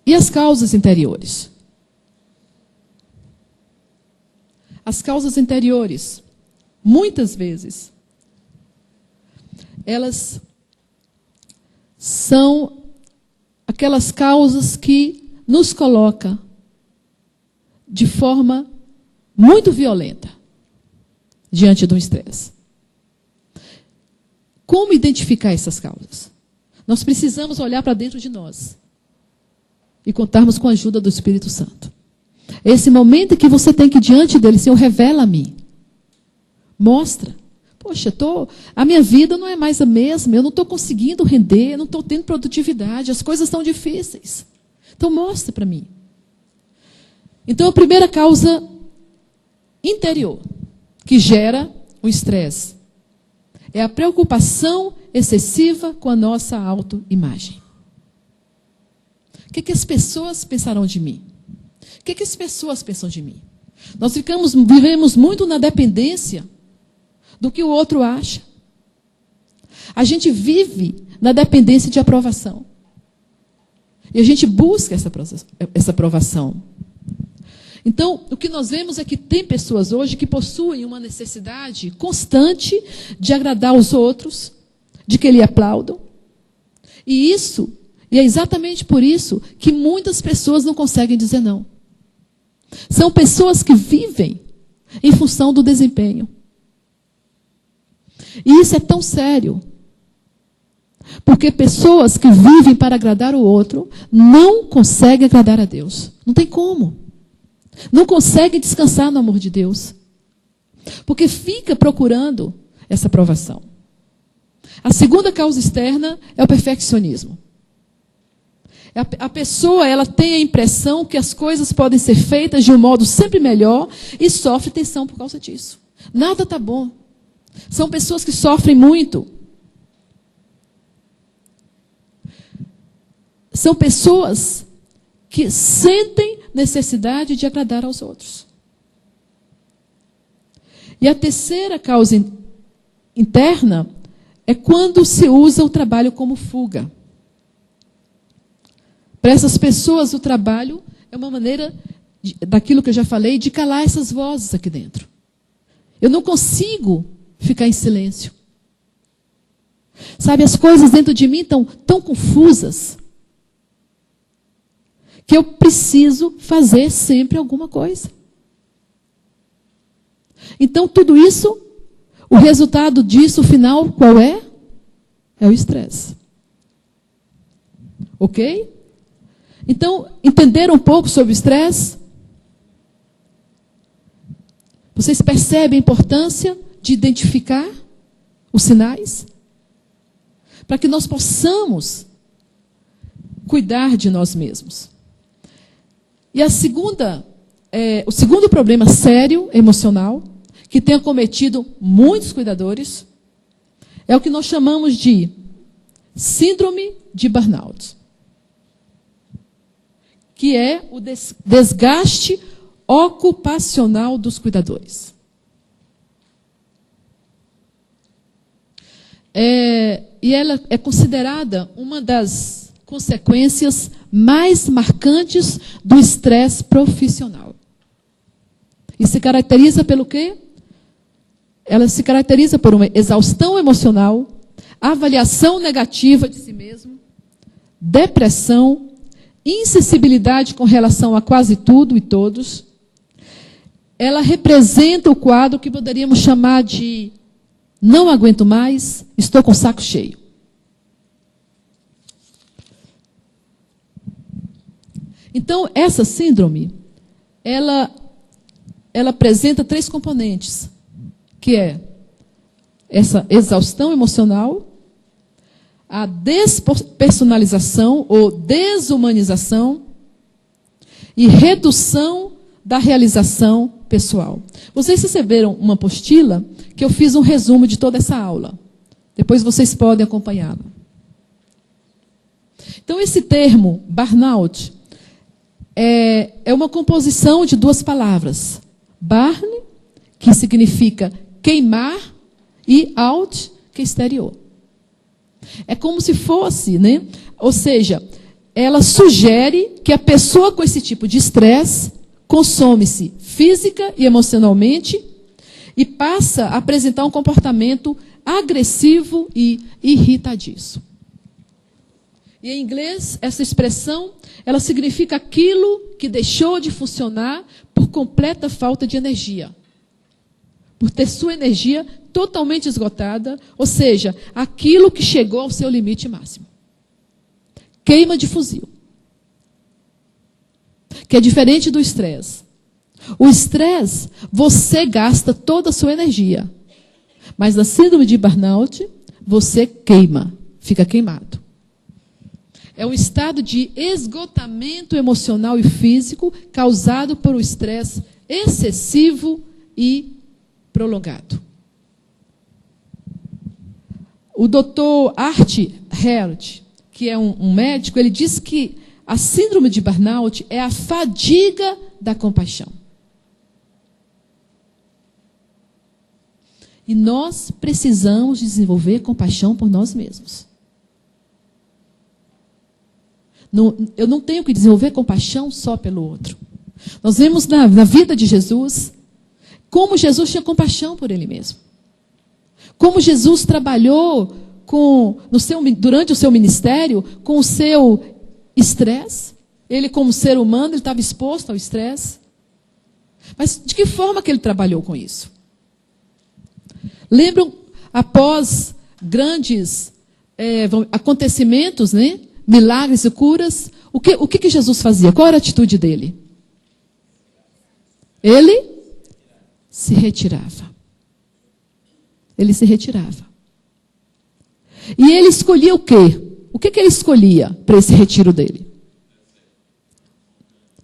E as causas interiores? As causas interiores, muitas vezes, elas são aquelas causas que nos colocam de forma muito violenta diante do estresse. Como identificar essas causas? Nós precisamos olhar para dentro de nós e contarmos com a ajuda do Espírito Santo. Esse momento em que você tem que ir diante dele, Senhor, revela-me. Mostra. Poxa, a minha vida não é mais a mesma, eu não estou conseguindo render, eu não estou tendo produtividade, as coisas estão difíceis. Então mostra para mim. Então a primeira causa interior que gera o estresse é a preocupação excessiva com a nossa autoimagem. O que as pessoas pensarão de mim? O que as pessoas pensam de mim? Nós vivemos muito na dependência do que o outro acha. A gente vive na dependência de aprovação. E a gente busca essa aprovação. Então, o que nós vemos é que tem pessoas hoje que possuem uma necessidade constante de agradar os outros, de que lhe aplaudam. E é exatamente por isso que muitas pessoas não conseguem dizer não. São pessoas que vivem em função do desempenho. E isso é tão sério. Porque pessoas que vivem para agradar o outro não conseguem agradar a Deus. Não tem como. Não conseguem descansar no amor de Deus. Porque fica procurando essa aprovação. A segunda causa externa é o perfeccionismo. A pessoa ela tem a impressão que as coisas podem ser feitas de um modo sempre melhor e sofre tensão por causa disso. Nada está bom. São pessoas que sofrem muito. São pessoas que sentem necessidade de agradar aos outros. E a terceira causa interna é quando se usa o trabalho como fuga. Para essas pessoas, o trabalho é uma maneira, daquilo que eu já falei, de calar essas vozes aqui dentro. Eu não consigo ficar em silêncio. Sabe, as coisas dentro de mim estão tão confusas que eu preciso fazer sempre alguma coisa. Então, tudo isso, o resultado disso, o final, qual é? É o estresse. Ok? Então, entenderam um pouco sobre o estresse? Vocês percebem a importância de identificar os sinais? Para que nós possamos cuidar de nós mesmos. E o segundo problema sério, emocional, que tem acometido muitos cuidadores, é o que nós chamamos de síndrome de burnout. Que é o desgaste ocupacional dos cuidadores. E ela é considerada uma das consequências mais marcantes do estresse profissional. E se caracteriza pelo quê? Ela se caracteriza por uma exaustão emocional, avaliação negativa de si mesmo, depressão, insensibilidade com relação a quase tudo e todos. Ela representa o quadro que poderíamos chamar de não aguento mais, estou com o saco cheio. Então, essa síndrome, ela apresenta 3 componentes, que é essa exaustão emocional, a despersonalização ou desumanização e redução da realização pessoal. Vocês receberam uma apostila que eu fiz um resumo de toda essa aula. Depois vocês podem acompanhá-la. Então, esse termo, burnout, é uma composição de 2 palavras. Burn, que significa queimar, e out, que é exterior. É como se fosse, né? Ou seja, ela sugere que a pessoa com esse tipo de estresse consome-se física e emocionalmente e passa a apresentar um comportamento agressivo e irritadiço. E em inglês, essa expressão, ela significa aquilo que deixou de funcionar por completa falta de energia. Por ter sua energia totalmente esgotada, ou seja, aquilo que chegou ao seu limite máximo. Queima de fuzil. Que é diferente do estresse. O estresse, você gasta toda a sua energia. Mas na síndrome de burnout, você queima, fica queimado. É um estado de esgotamento emocional e físico causado por um estresse excessivo e prolongado. O Dr. Art Held, que é um médico, ele diz que a síndrome de burnout é a fadiga da compaixão. E nós precisamos desenvolver compaixão por nós mesmos. Eu não tenho que desenvolver compaixão só pelo outro. Nós vemos na vida de Jesus como Jesus tinha compaixão por ele mesmo. Como Jesus trabalhou durante o seu ministério com o seu estresse. Ele, como ser humano, ele estava exposto ao estresse. Mas de que forma que ele trabalhou com isso? Lembram, após grandes acontecimentos, né? Milagres e curas, o que Jesus fazia? Qual era a atitude dele? Ele se retirava. Ele se retirava. E ele escolhia o quê? O que ele escolhia para esse retiro dele?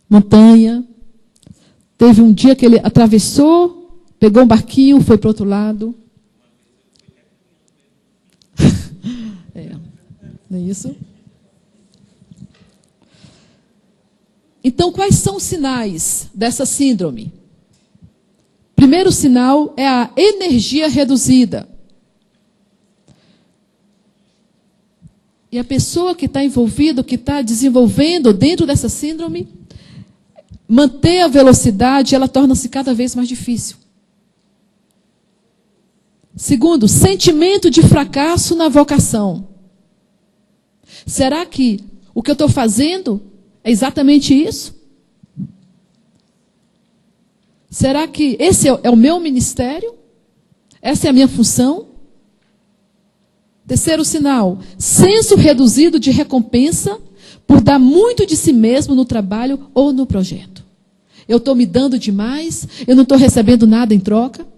Montanha. Teve um dia que ele atravessou, pegou um barquinho, foi para o outro lado. Não é isso? Então, quais são os sinais dessa síndrome? Primeiro sinal é a energia reduzida. E a pessoa que está envolvida, que está desenvolvendo dentro dessa síndrome, manter a velocidade, ela torna-se cada vez mais difícil. Segundo, sentimento de fracasso na vocação. Será que o que eu estou fazendo é exatamente isso? Será que esse é o meu ministério? Essa é a minha função? Terceiro sinal, senso reduzido de recompensa por dar muito de si mesmo no trabalho ou no projeto. Eu estou me dando demais, eu não estou recebendo nada em troca.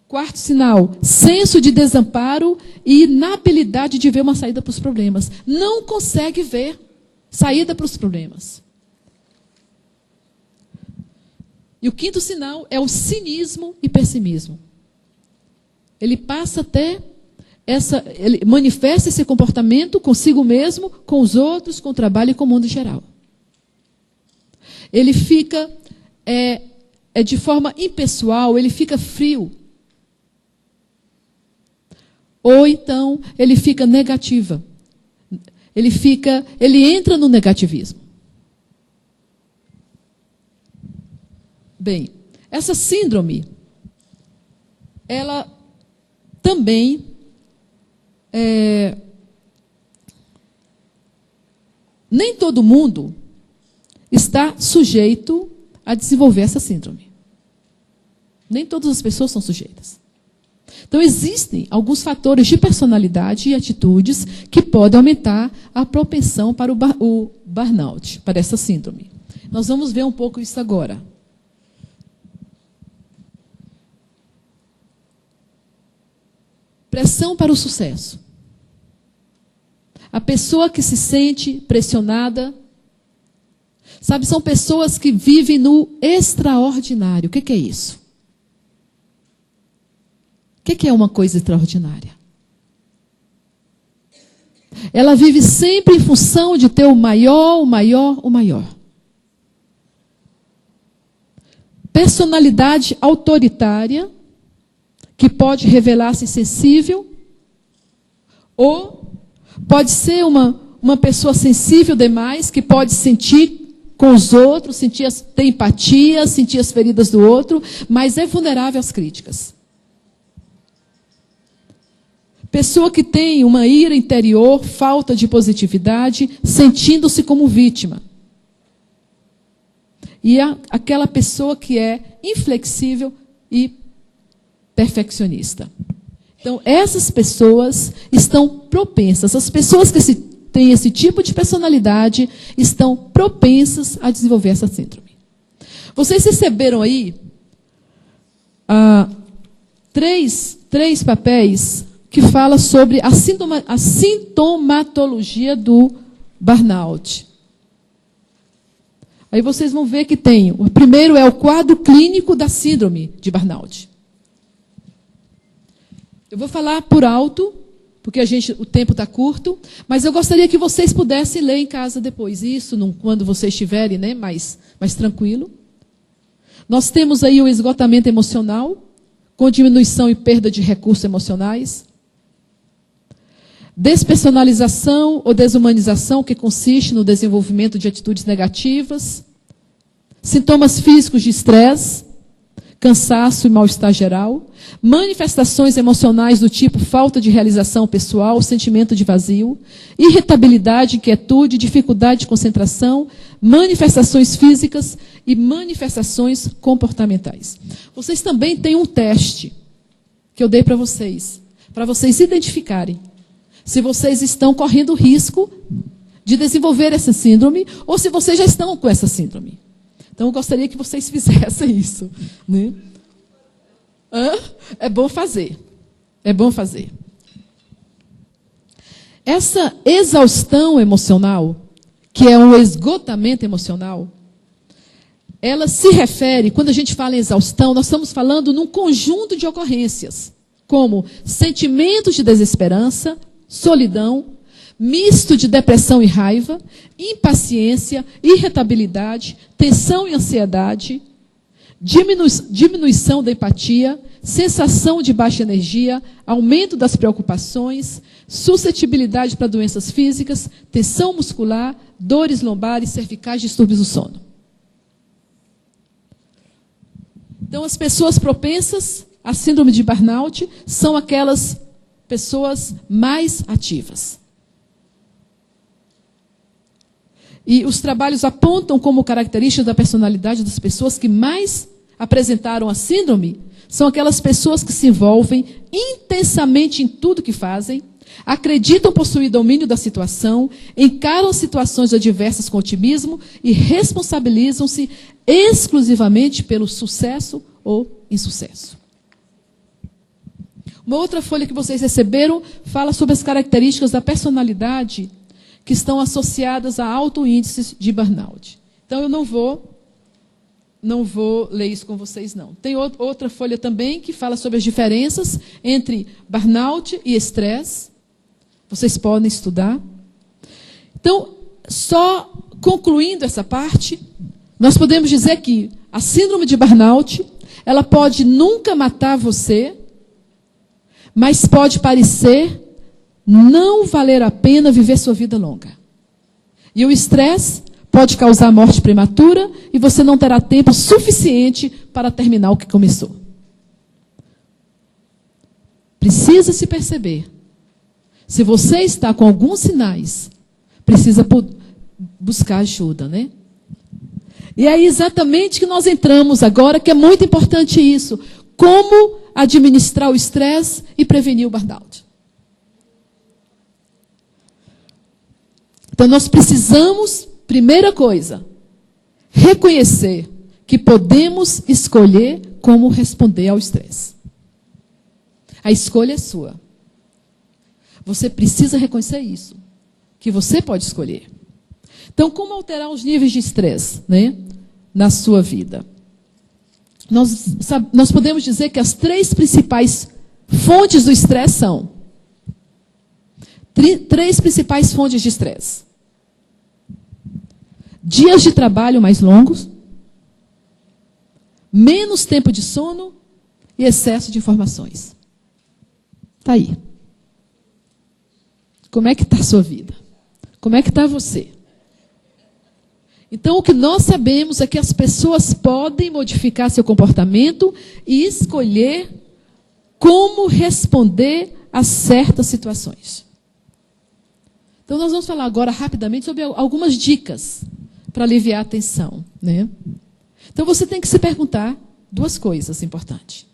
Quarto sinal, senso de desamparo e inabilidade de ver uma saída para os problemas. Não consegue ver saída para os problemas. E o quinto sinal é o cinismo e pessimismo. Ele passa até ele manifesta esse comportamento consigo mesmo, com os outros, com o trabalho e com o mundo em geral. Ele fica de forma impessoal, ele fica frio. Ou então, ele fica negativa. Ele entra no negativismo. Bem, essa síndrome, ela também nem todo mundo está sujeito a desenvolver essa síndrome. Nem todas as pessoas são sujeitas. Então, existem alguns fatores de personalidade e atitudes que podem aumentar a propensão para o burnout, para essa síndrome. Nós vamos ver um pouco isso agora. Pressão para o sucesso. A pessoa que se sente pressionada, sabe, são pessoas que vivem no extraordinário. O que é isso? O que é uma coisa extraordinária? Ela vive sempre em função de ter o maior, o maior, o maior. Personalidade autoritária, que pode revelar-se insensível, ou pode ser uma pessoa sensível demais, que pode sentir com os outros, ter empatia, sentir as feridas do outro, mas é vulnerável às críticas. Pessoa que tem uma ira interior, falta de positividade, sentindo-se como vítima. E aquela pessoa que é inflexível e perfeccionista. Então, essas pessoas estão propensas, as pessoas que têm esse tipo de personalidade estão propensas a desenvolver essa síndrome. Vocês receberam aí três papéis que fala sobre a sintomatologia do burnout. Aí vocês vão ver que tem, o primeiro é o quadro clínico da síndrome de burnout. Eu vou falar por alto, porque o tempo está curto, mas eu gostaria que vocês pudessem ler em casa depois isso, quando vocês estiverem, né, mais tranquilo. Nós temos aí o esgotamento emocional, com diminuição e perda de recursos emocionais. Despersonalização ou desumanização, que consiste no desenvolvimento de atitudes negativas. Sintomas físicos de estresse, cansaço e mal-estar geral. Manifestações emocionais do tipo falta de realização pessoal, sentimento de vazio. Irritabilidade, inquietude, dificuldade de concentração. Manifestações físicas e manifestações comportamentais. Vocês também têm um teste que eu dei para vocês identificarem se vocês estão correndo risco de desenvolver essa síndrome ou se vocês já estão com essa síndrome. Então, eu gostaria que vocês fizessem isso. Né? É bom fazer. É bom fazer. Essa exaustão emocional, que é um esgotamento emocional, ela se refere, quando a gente fala em exaustão, nós estamos falando num conjunto de ocorrências, como sentimentos de desesperança, solidão, misto de depressão e raiva, impaciência, irritabilidade, tensão e ansiedade, diminuição da empatia, sensação de baixa energia, aumento das preocupações, suscetibilidade para doenças físicas, tensão muscular, dores lombares, cervicais, distúrbios do sono. Então, as pessoas propensas à síndrome de burnout são aquelas pessoas mais ativas. E os trabalhos apontam como característica da personalidade das pessoas que mais apresentaram a síndrome são aquelas pessoas que se envolvem intensamente em tudo que fazem, acreditam possuir domínio da situação, encaram situações adversas com otimismo e responsabilizam-se exclusivamente pelo sucesso ou insucesso. Uma outra folha que vocês receberam fala sobre as características da personalidade que estão associadas a alto índice de burnout. Então, eu não vou ler isso com vocês, não. Tem outra folha também que fala sobre as diferenças entre burnout e estresse. Vocês podem estudar. Então, só concluindo essa parte, nós podemos dizer que a síndrome de burnout, ela pode nunca matar você, mas pode parecer não valer a pena viver sua vida longa. E o estresse pode causar morte prematura e você não terá tempo suficiente para terminar o que começou. Precisa se perceber. Se você está com alguns sinais, precisa buscar ajuda, né? E é exatamente que nós entramos agora, que é muito importante isso. Como administrar o estresse e prevenir o burnout. Então, nós precisamos, primeira coisa, reconhecer que podemos escolher como responder ao estresse. A escolha é sua. Você precisa reconhecer isso, que você pode escolher. Então, como alterar os níveis de estresse, né, na sua vida? Nós podemos dizer que as 3 principais fontes do estresse são 3 principais fontes de estresse. Dias de trabalho mais longos, menos tempo de sono e excesso de informações. Está aí. Como é que está a sua vida? Como é que está você? Então, o que nós sabemos é que as pessoas podem modificar seu comportamento e escolher como responder a certas situações. Então, nós vamos falar agora rapidamente sobre algumas dicas para aliviar a tensão, né? Então, você tem que se perguntar 2 coisas importantes.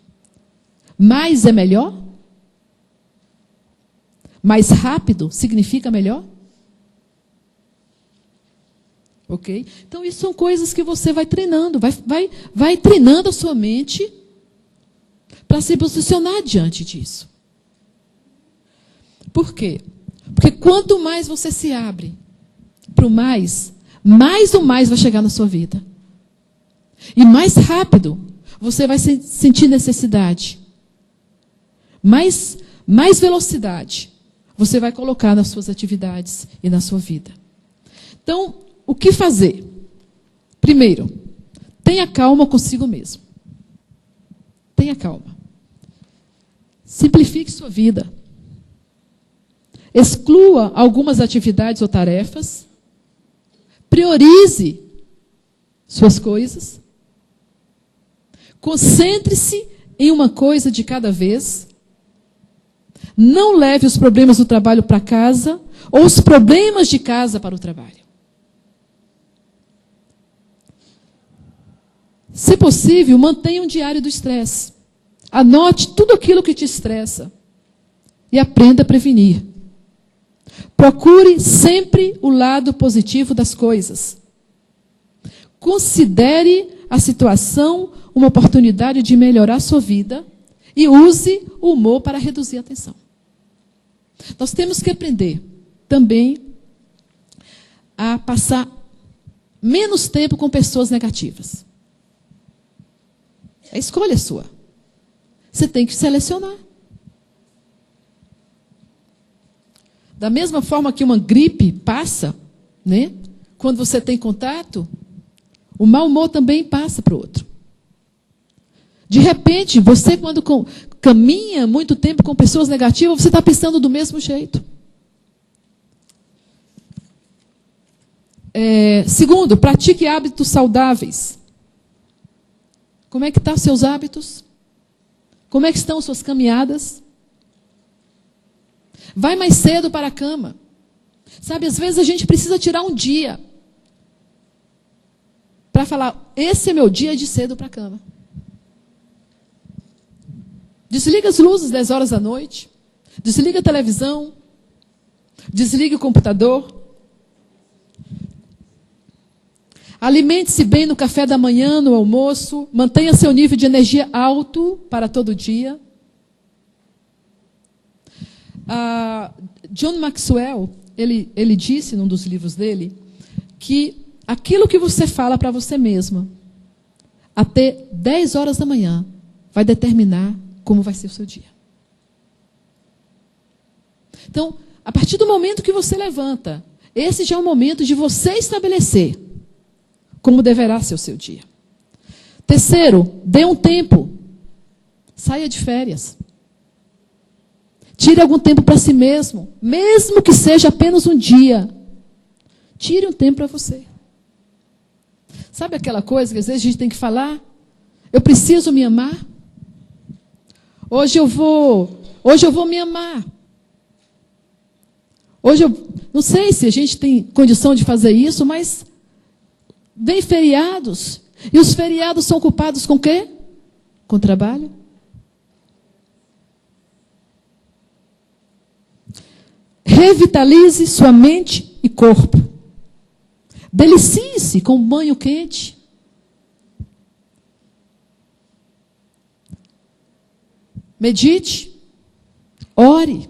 Mais é melhor? Mais rápido significa melhor? Ok? Então, isso são coisas que você vai treinando, vai treinando a sua mente para se posicionar diante disso. Por quê? Porque quanto mais você se abre para o mais o mais vai chegar na sua vida. E mais rápido você vai sentir necessidade. Mais velocidade você vai colocar nas suas atividades e na sua vida. Então, o que fazer? Primeiro, tenha calma consigo mesmo. Tenha calma. Simplifique sua vida. Exclua algumas atividades ou tarefas. Priorize suas coisas. Concentre-se em uma coisa de cada vez. Não leve os problemas do trabalho para casa ou os problemas de casa para o trabalho. Se possível, mantenha um diário do estresse. Anote tudo aquilo que te estressa e aprenda a prevenir. Procure sempre o lado positivo das coisas. Considere a situação uma oportunidade de melhorar sua vida e use o humor para reduzir a tensão. Nós temos que aprender também a passar menos tempo com pessoas negativas. A escolha é sua. Você tem que selecionar. Da mesma forma que uma gripe passa, né? Quando você tem contato, o mau humor também passa para o outro. De repente, você quando caminha muito tempo com pessoas negativas, você está pensando do mesmo jeito. Segundo, pratique hábitos saudáveis. Como é que estão os seus hábitos? Como é que estão suas caminhadas? Vai mais cedo para a cama. Sabe, às vezes a gente precisa tirar um dia para falar, esse é meu dia de cedo para a cama. Desliga as luzes 10 horas da noite. Desliga a televisão. Desliga o computador. Alimente-se bem no café da manhã, no almoço. Mantenha seu nível de energia alto para todo dia. John Maxwell, ele disse num dos livros dele, que aquilo que você fala para você mesma, até 10 horas da manhã, vai determinar como vai ser o seu dia. Então, a partir do momento que você levanta, esse já é o momento de você estabelecer como deverá ser o seu dia. Terceiro, dê um tempo. Saia de férias. Tire algum tempo para si mesmo. Mesmo que seja apenas um dia. Tire um tempo para você. Sabe aquela coisa que às vezes a gente tem que falar? Eu preciso me amar. Hoje eu vou me amar. Hoje eu não sei se a gente tem condição de fazer isso, mas vem feriados. E os feriados são ocupados com o quê? Com trabalho. Revitalize sua mente e corpo. Delicie-se com um banho quente. Medite. Ore.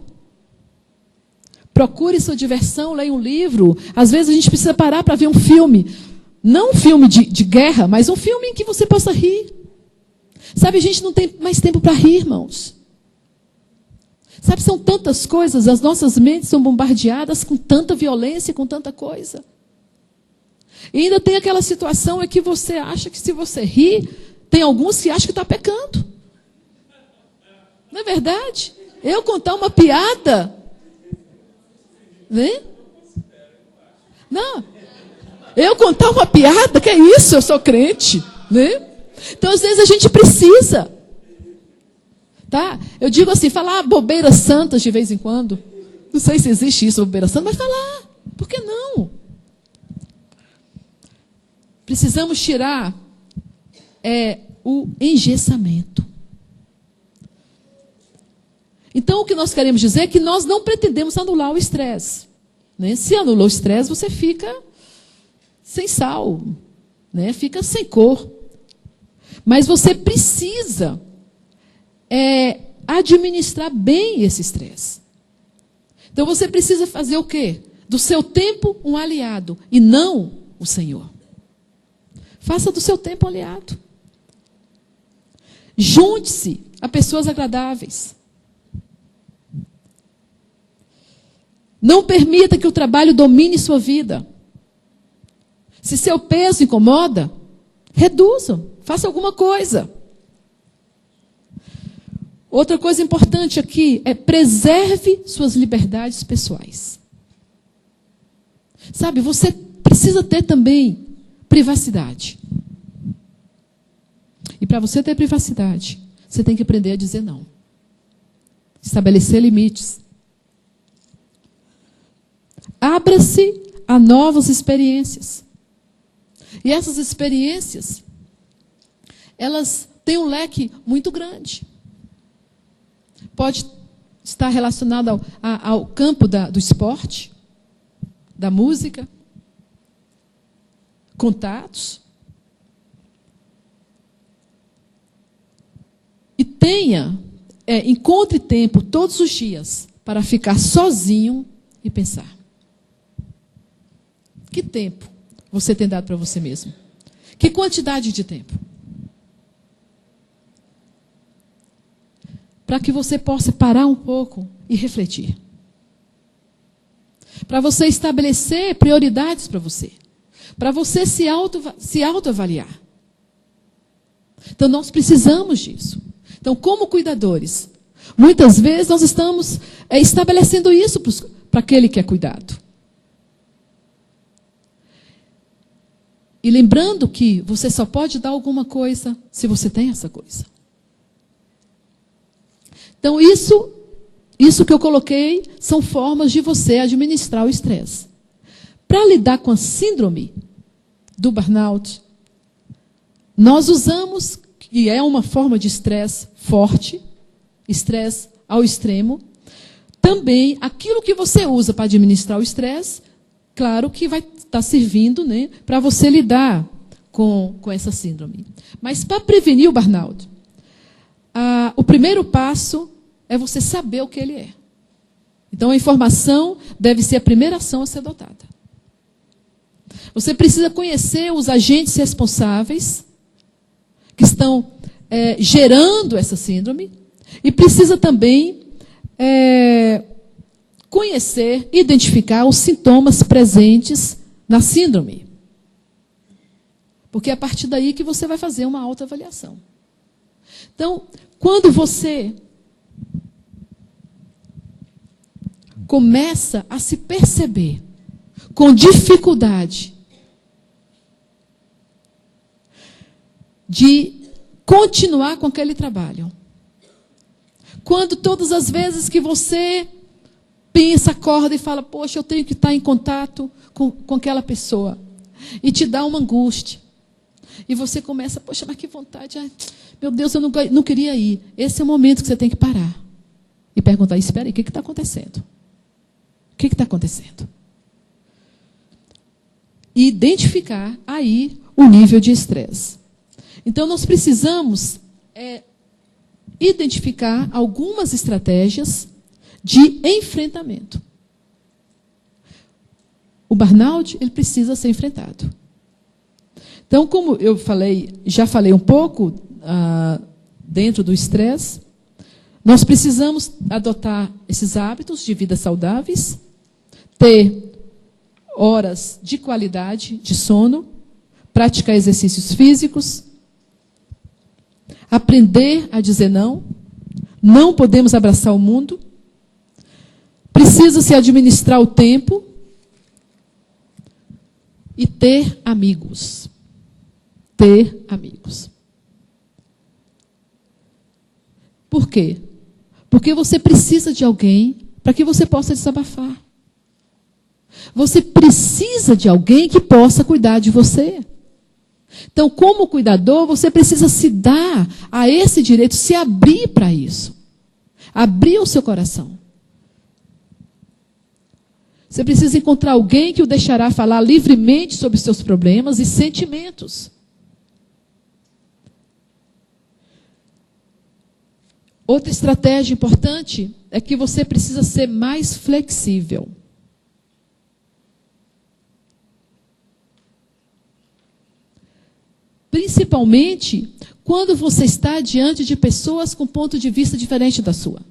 Procure sua diversão, leia um livro. Às vezes a gente precisa parar para ver um filme. Não um filme de guerra, mas um filme em que você possa rir. Sabe, a gente não tem mais tempo para rir, irmãos. Sabe, são tantas coisas, as nossas mentes são bombardeadas com tanta violência, com tanta coisa. E ainda tem aquela situação em que você acha que se você rir, tem alguns que acham que está pecando. Não é verdade? Eu contar uma piada, né? Não. Eu contar uma piada, que é isso? Eu sou crente, né? Então, às vezes, a gente precisa. Tá? Eu digo assim, falar bobeiras santas de vez em quando. Não sei se existe isso, bobeira santa, mas falar. Por que não? Precisamos tirar o engessamento. Então, o que nós queremos dizer é que nós não pretendemos anular o estresse. Né? Se anulou o estresse, você fica sem sal, né? Fica sem cor. Mas você precisa administrar bem esse estresse. Então você precisa fazer o quê? Do seu tempo um aliado e não o Senhor. Faça do seu tempo um aliado. Junte-se a pessoas agradáveis. Não permita que o trabalho domine sua vida. Se seu peso incomoda, reduza, faça alguma coisa. Outra coisa importante aqui é preserve suas liberdades pessoais. Sabe, você precisa ter também privacidade. E para você ter privacidade, você tem que aprender a dizer não. Estabelecer limites. Abra-se a novas experiências. E essas experiências, elas têm um leque muito grande. Pode estar relacionado ao campo do esporte, da música, contatos. E encontre tempo todos os dias para ficar sozinho e pensar. Que tempo você tem dado para você mesmo? Que quantidade de tempo? Para que você possa parar um pouco e refletir. Para você estabelecer prioridades para você. Para você se autoavaliar. Então, nós precisamos disso. Então, como cuidadores, muitas vezes nós estamos estabelecendo isso para aquele que é cuidado. E lembrando que você só pode dar alguma coisa se você tem essa coisa. Então, isso que eu coloquei são formas de você administrar o estresse. Para lidar com a síndrome do burnout, nós usamos, que é uma forma de estresse forte, estresse ao extremo, também aquilo que você usa para administrar o estresse, claro que vai estar servindo, né, para você lidar com essa síndrome. Mas para prevenir o burnout, o primeiro passo é você saber o que ele é. Então, a informação deve ser a primeira ação a ser adotada. Você precisa conhecer os agentes responsáveis que estão gerando essa síndrome e precisa também conhecer, identificar os sintomas presentes na síndrome. Porque é a partir daí que você vai fazer uma autoavaliação. Então, quando você começa a se perceber com dificuldade de continuar com aquele trabalho, quando todas as vezes que você pensa, acorda e fala, poxa, eu tenho que estar em contato com aquela pessoa, e te dá uma angústia, e você começa, poxa, mas que vontade, ai, meu Deus, eu não queria ir. Esse é o momento que você tem que parar e perguntar, espera aí, o que está acontecendo? que está acontecendo? E identificar aí o nível de estresse. Então, nós precisamos identificar algumas estratégias de enfrentamento. O burnout, ele precisa ser enfrentado. Então, como eu já falei um pouco dentro do estresse, nós precisamos adotar esses hábitos de vida saudáveis, ter horas de qualidade de sono, praticar exercícios físicos, aprender a dizer não, não podemos abraçar o mundo, precisa-se administrar o tempo e ter amigos. Ter amigos. Por quê? Porque você precisa de alguém para que você possa desabafar. Você precisa de alguém que possa cuidar de você. Então, como cuidador, você precisa se dar a esse direito, se abrir para isso. Abrir o seu coração. Você precisa encontrar alguém que o deixará falar livremente sobre os seus problemas e sentimentos. Outra estratégia importante é que você precisa ser mais flexível. Principalmente quando você está diante de pessoas com ponto de vista diferente da sua.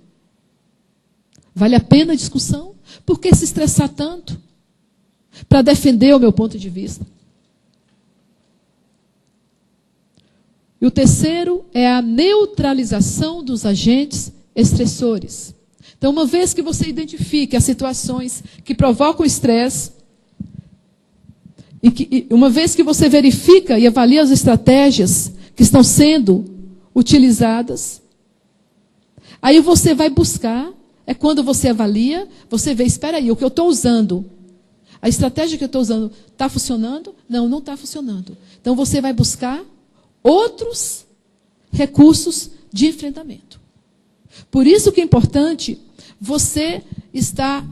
Vale a pena a discussão? Por que se estressar tanto? Para defender o meu ponto de vista. E o terceiro é a neutralização dos agentes estressores. Então, uma vez que você identifique as situações que provocam estresse, uma vez que você verifica e avalia as estratégias que estão sendo utilizadas, aí você vai buscar, quando você avalia, você vê, espera aí, o que eu estou usando, a estratégia que eu estou usando, está funcionando? Não, não está funcionando. Então você vai buscar outros recursos de enfrentamento. Por isso que é importante você estar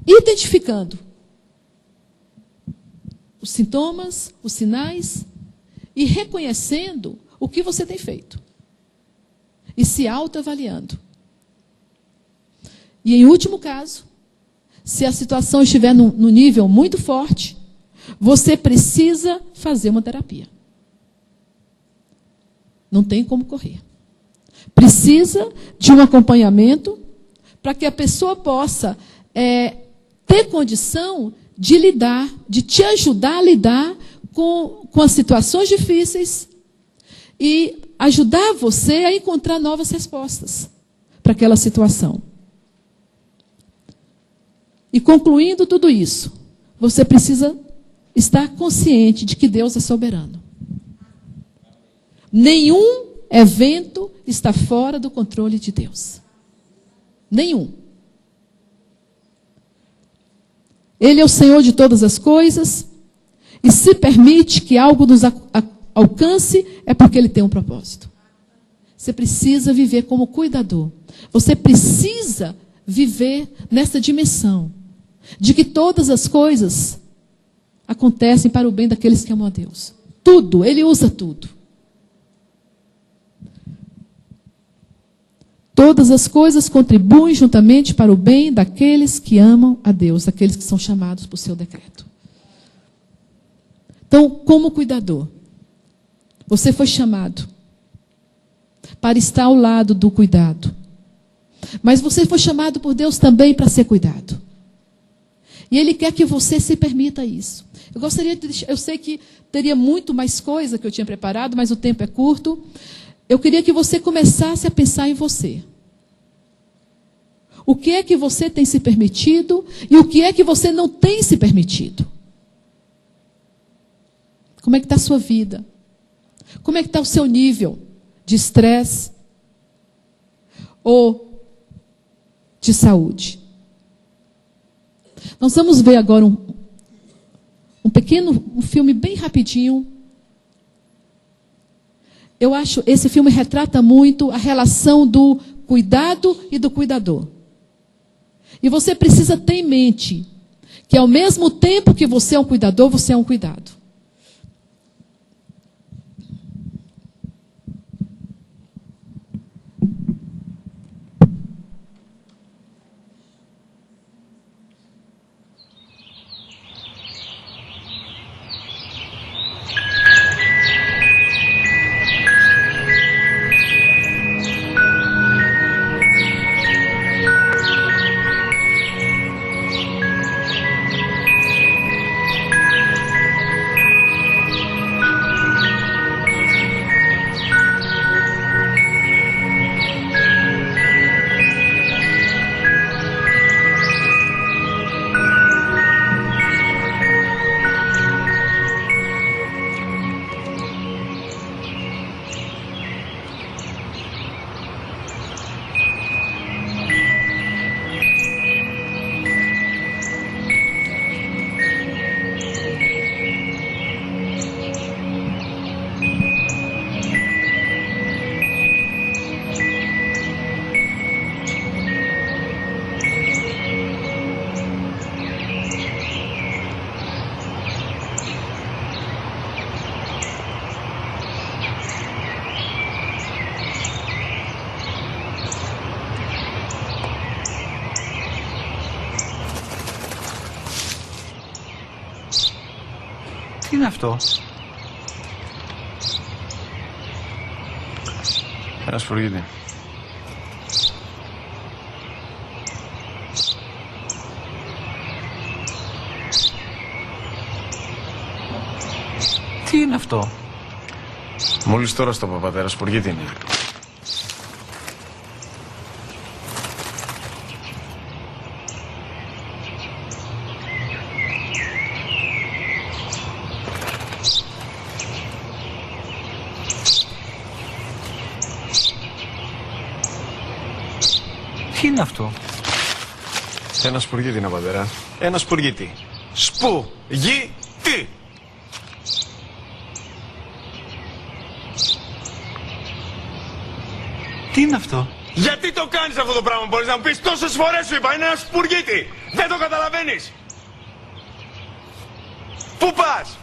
identificando os sintomas, os sinais, e reconhecendo o que você tem feito. E se autoavaliando. E em último caso, se a situação estiver no nível muito forte, você precisa fazer uma terapia. Não tem como correr. Precisa de um acompanhamento para que a pessoa possa ter condição de lidar, de te ajudar a lidar com as situações difíceis e ajudar você a encontrar novas respostas para aquela situação. E concluindo tudo isso, você precisa estar consciente de que Deus é soberano. Nenhum evento está fora do controle de Deus. Nenhum. Ele é o Senhor de todas as coisas, e se permite que algo nos alcance, é porque Ele tem um propósito. Você precisa viver como cuidador. Você precisa viver nessa dimensão de que todas as coisas acontecem para o bem daqueles que amam a Deus. Tudo, Ele usa tudo. Todas as coisas contribuem juntamente para o bem daqueles que amam a Deus, daqueles que são chamados por seu decreto. Então, como cuidador, você foi chamado para estar ao lado do cuidado. Mas você foi chamado por Deus também para ser cuidado. E Ele quer que você se permita isso. Eu sei que teria muito mais coisa que eu tinha preparado, mas o tempo é curto. Eu queria que você começasse a pensar em você. O que é que você tem se permitido e o que é que você não tem se permitido? Como é que está a sua vida? Como é que está o seu nível de estresse ou de saúde? Nós vamos ver agora um filme bem rapidinho. Eu acho que esse filme retrata muito a relação do cuidado e do cuidador. E você precisa ter em mente que ao mesmo tempo que você é um cuidador, você é um cuidado.
Τι είναι αυτό?
Ένα σπουργίτη.
Τι είναι αυτό?
Μόλις τώρα στο παπατέρα, σπουργίτη είναι.
Τι είναι αυτό?
Ένα σπουργίτη είναι, πατέρα. Ένα σπουργίτη. Σπου-γι-τι.
Τι είναι αυτό?
Γιατί το κάνεις αυτό το πράγμα, μπορείς να μου πεις? Τόσες φορές σου είπα, είναι ένα σπουργίτη. Δεν το καταλαβαίνεις. Πού πας?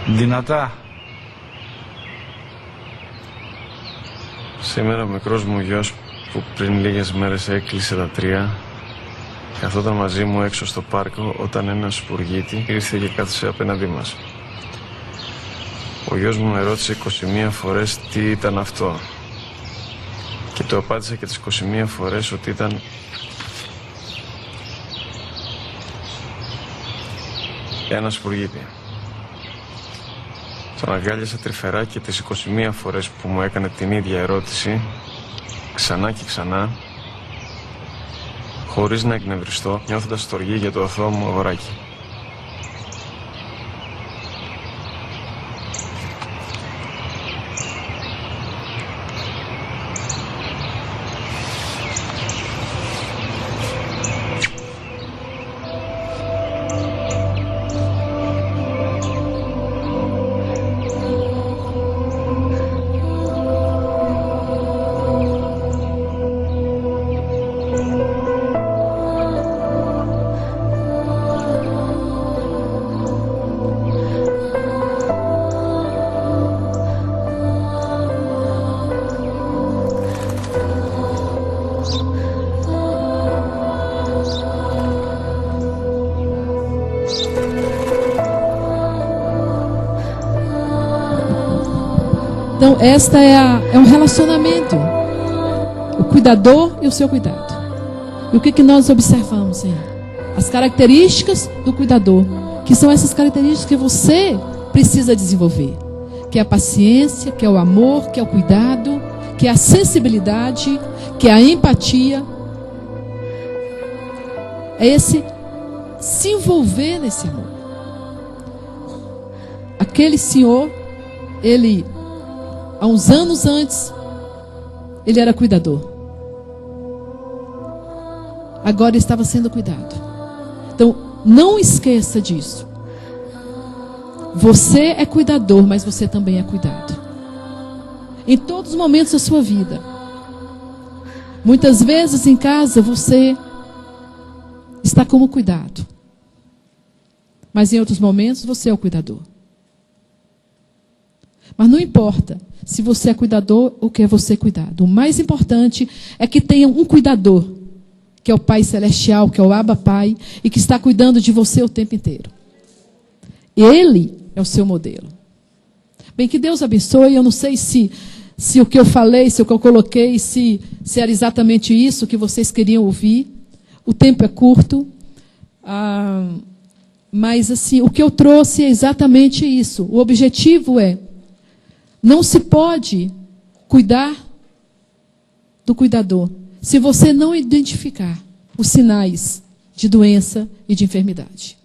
Δυνατά.
Σήμερα ο μικρός μου γιος που πριν λίγες μέρες έκλεισε τα 3 καθόταν μαζί μου έξω στο πάρκο όταν ένας σπουργίτη ήρθε και κάθισε απέναντί μας. Ο γιος μου με ρώτησε 21 φορές τι ήταν αυτό και του απάντησα και τις 21 φορές ότι ήταν ένα σπουργίτη. Τον αγκάλιασα τρυφερά και τις 21 φορές που μου έκανε την ίδια ερώτηση, ξανά και ξανά, χωρίς να εκνευριστώ, νιώθοντας στοργή για το αθώο μου αγοράκι.
Então, esta é um relacionamento. O cuidador e o seu cuidado. E o que nós observamos aí? As características do cuidador que são essas características que você precisa desenvolver, que é a paciência, que é o amor, que é o cuidado, que é a sensibilidade, que é a empatia. É esse se envolver nesse amor. Aquele senhor, ele, há uns anos antes, ele era cuidador. Agora estava sendo cuidado. Então, não esqueça disso. Você é cuidador, mas você também é cuidado. Em todos os momentos da sua vida. Muitas vezes em casa você está como cuidado. Mas em outros momentos você é o cuidador. Mas não importa se você é cuidador ou que é você cuidado. O mais importante é que tenha um cuidador, que é o Pai Celestial, que é o Abba Pai, e que está cuidando de você o tempo inteiro. Ele é o seu modelo. Bem, que Deus abençoe. Eu não sei se o que eu falei, se o que eu coloquei, se era exatamente isso que vocês queriam ouvir. O tempo é curto. Mas assim, o que eu trouxe é exatamente isso. O objetivo é, não se pode cuidar do cuidador se você não identificar os sinais de doença e de enfermidade.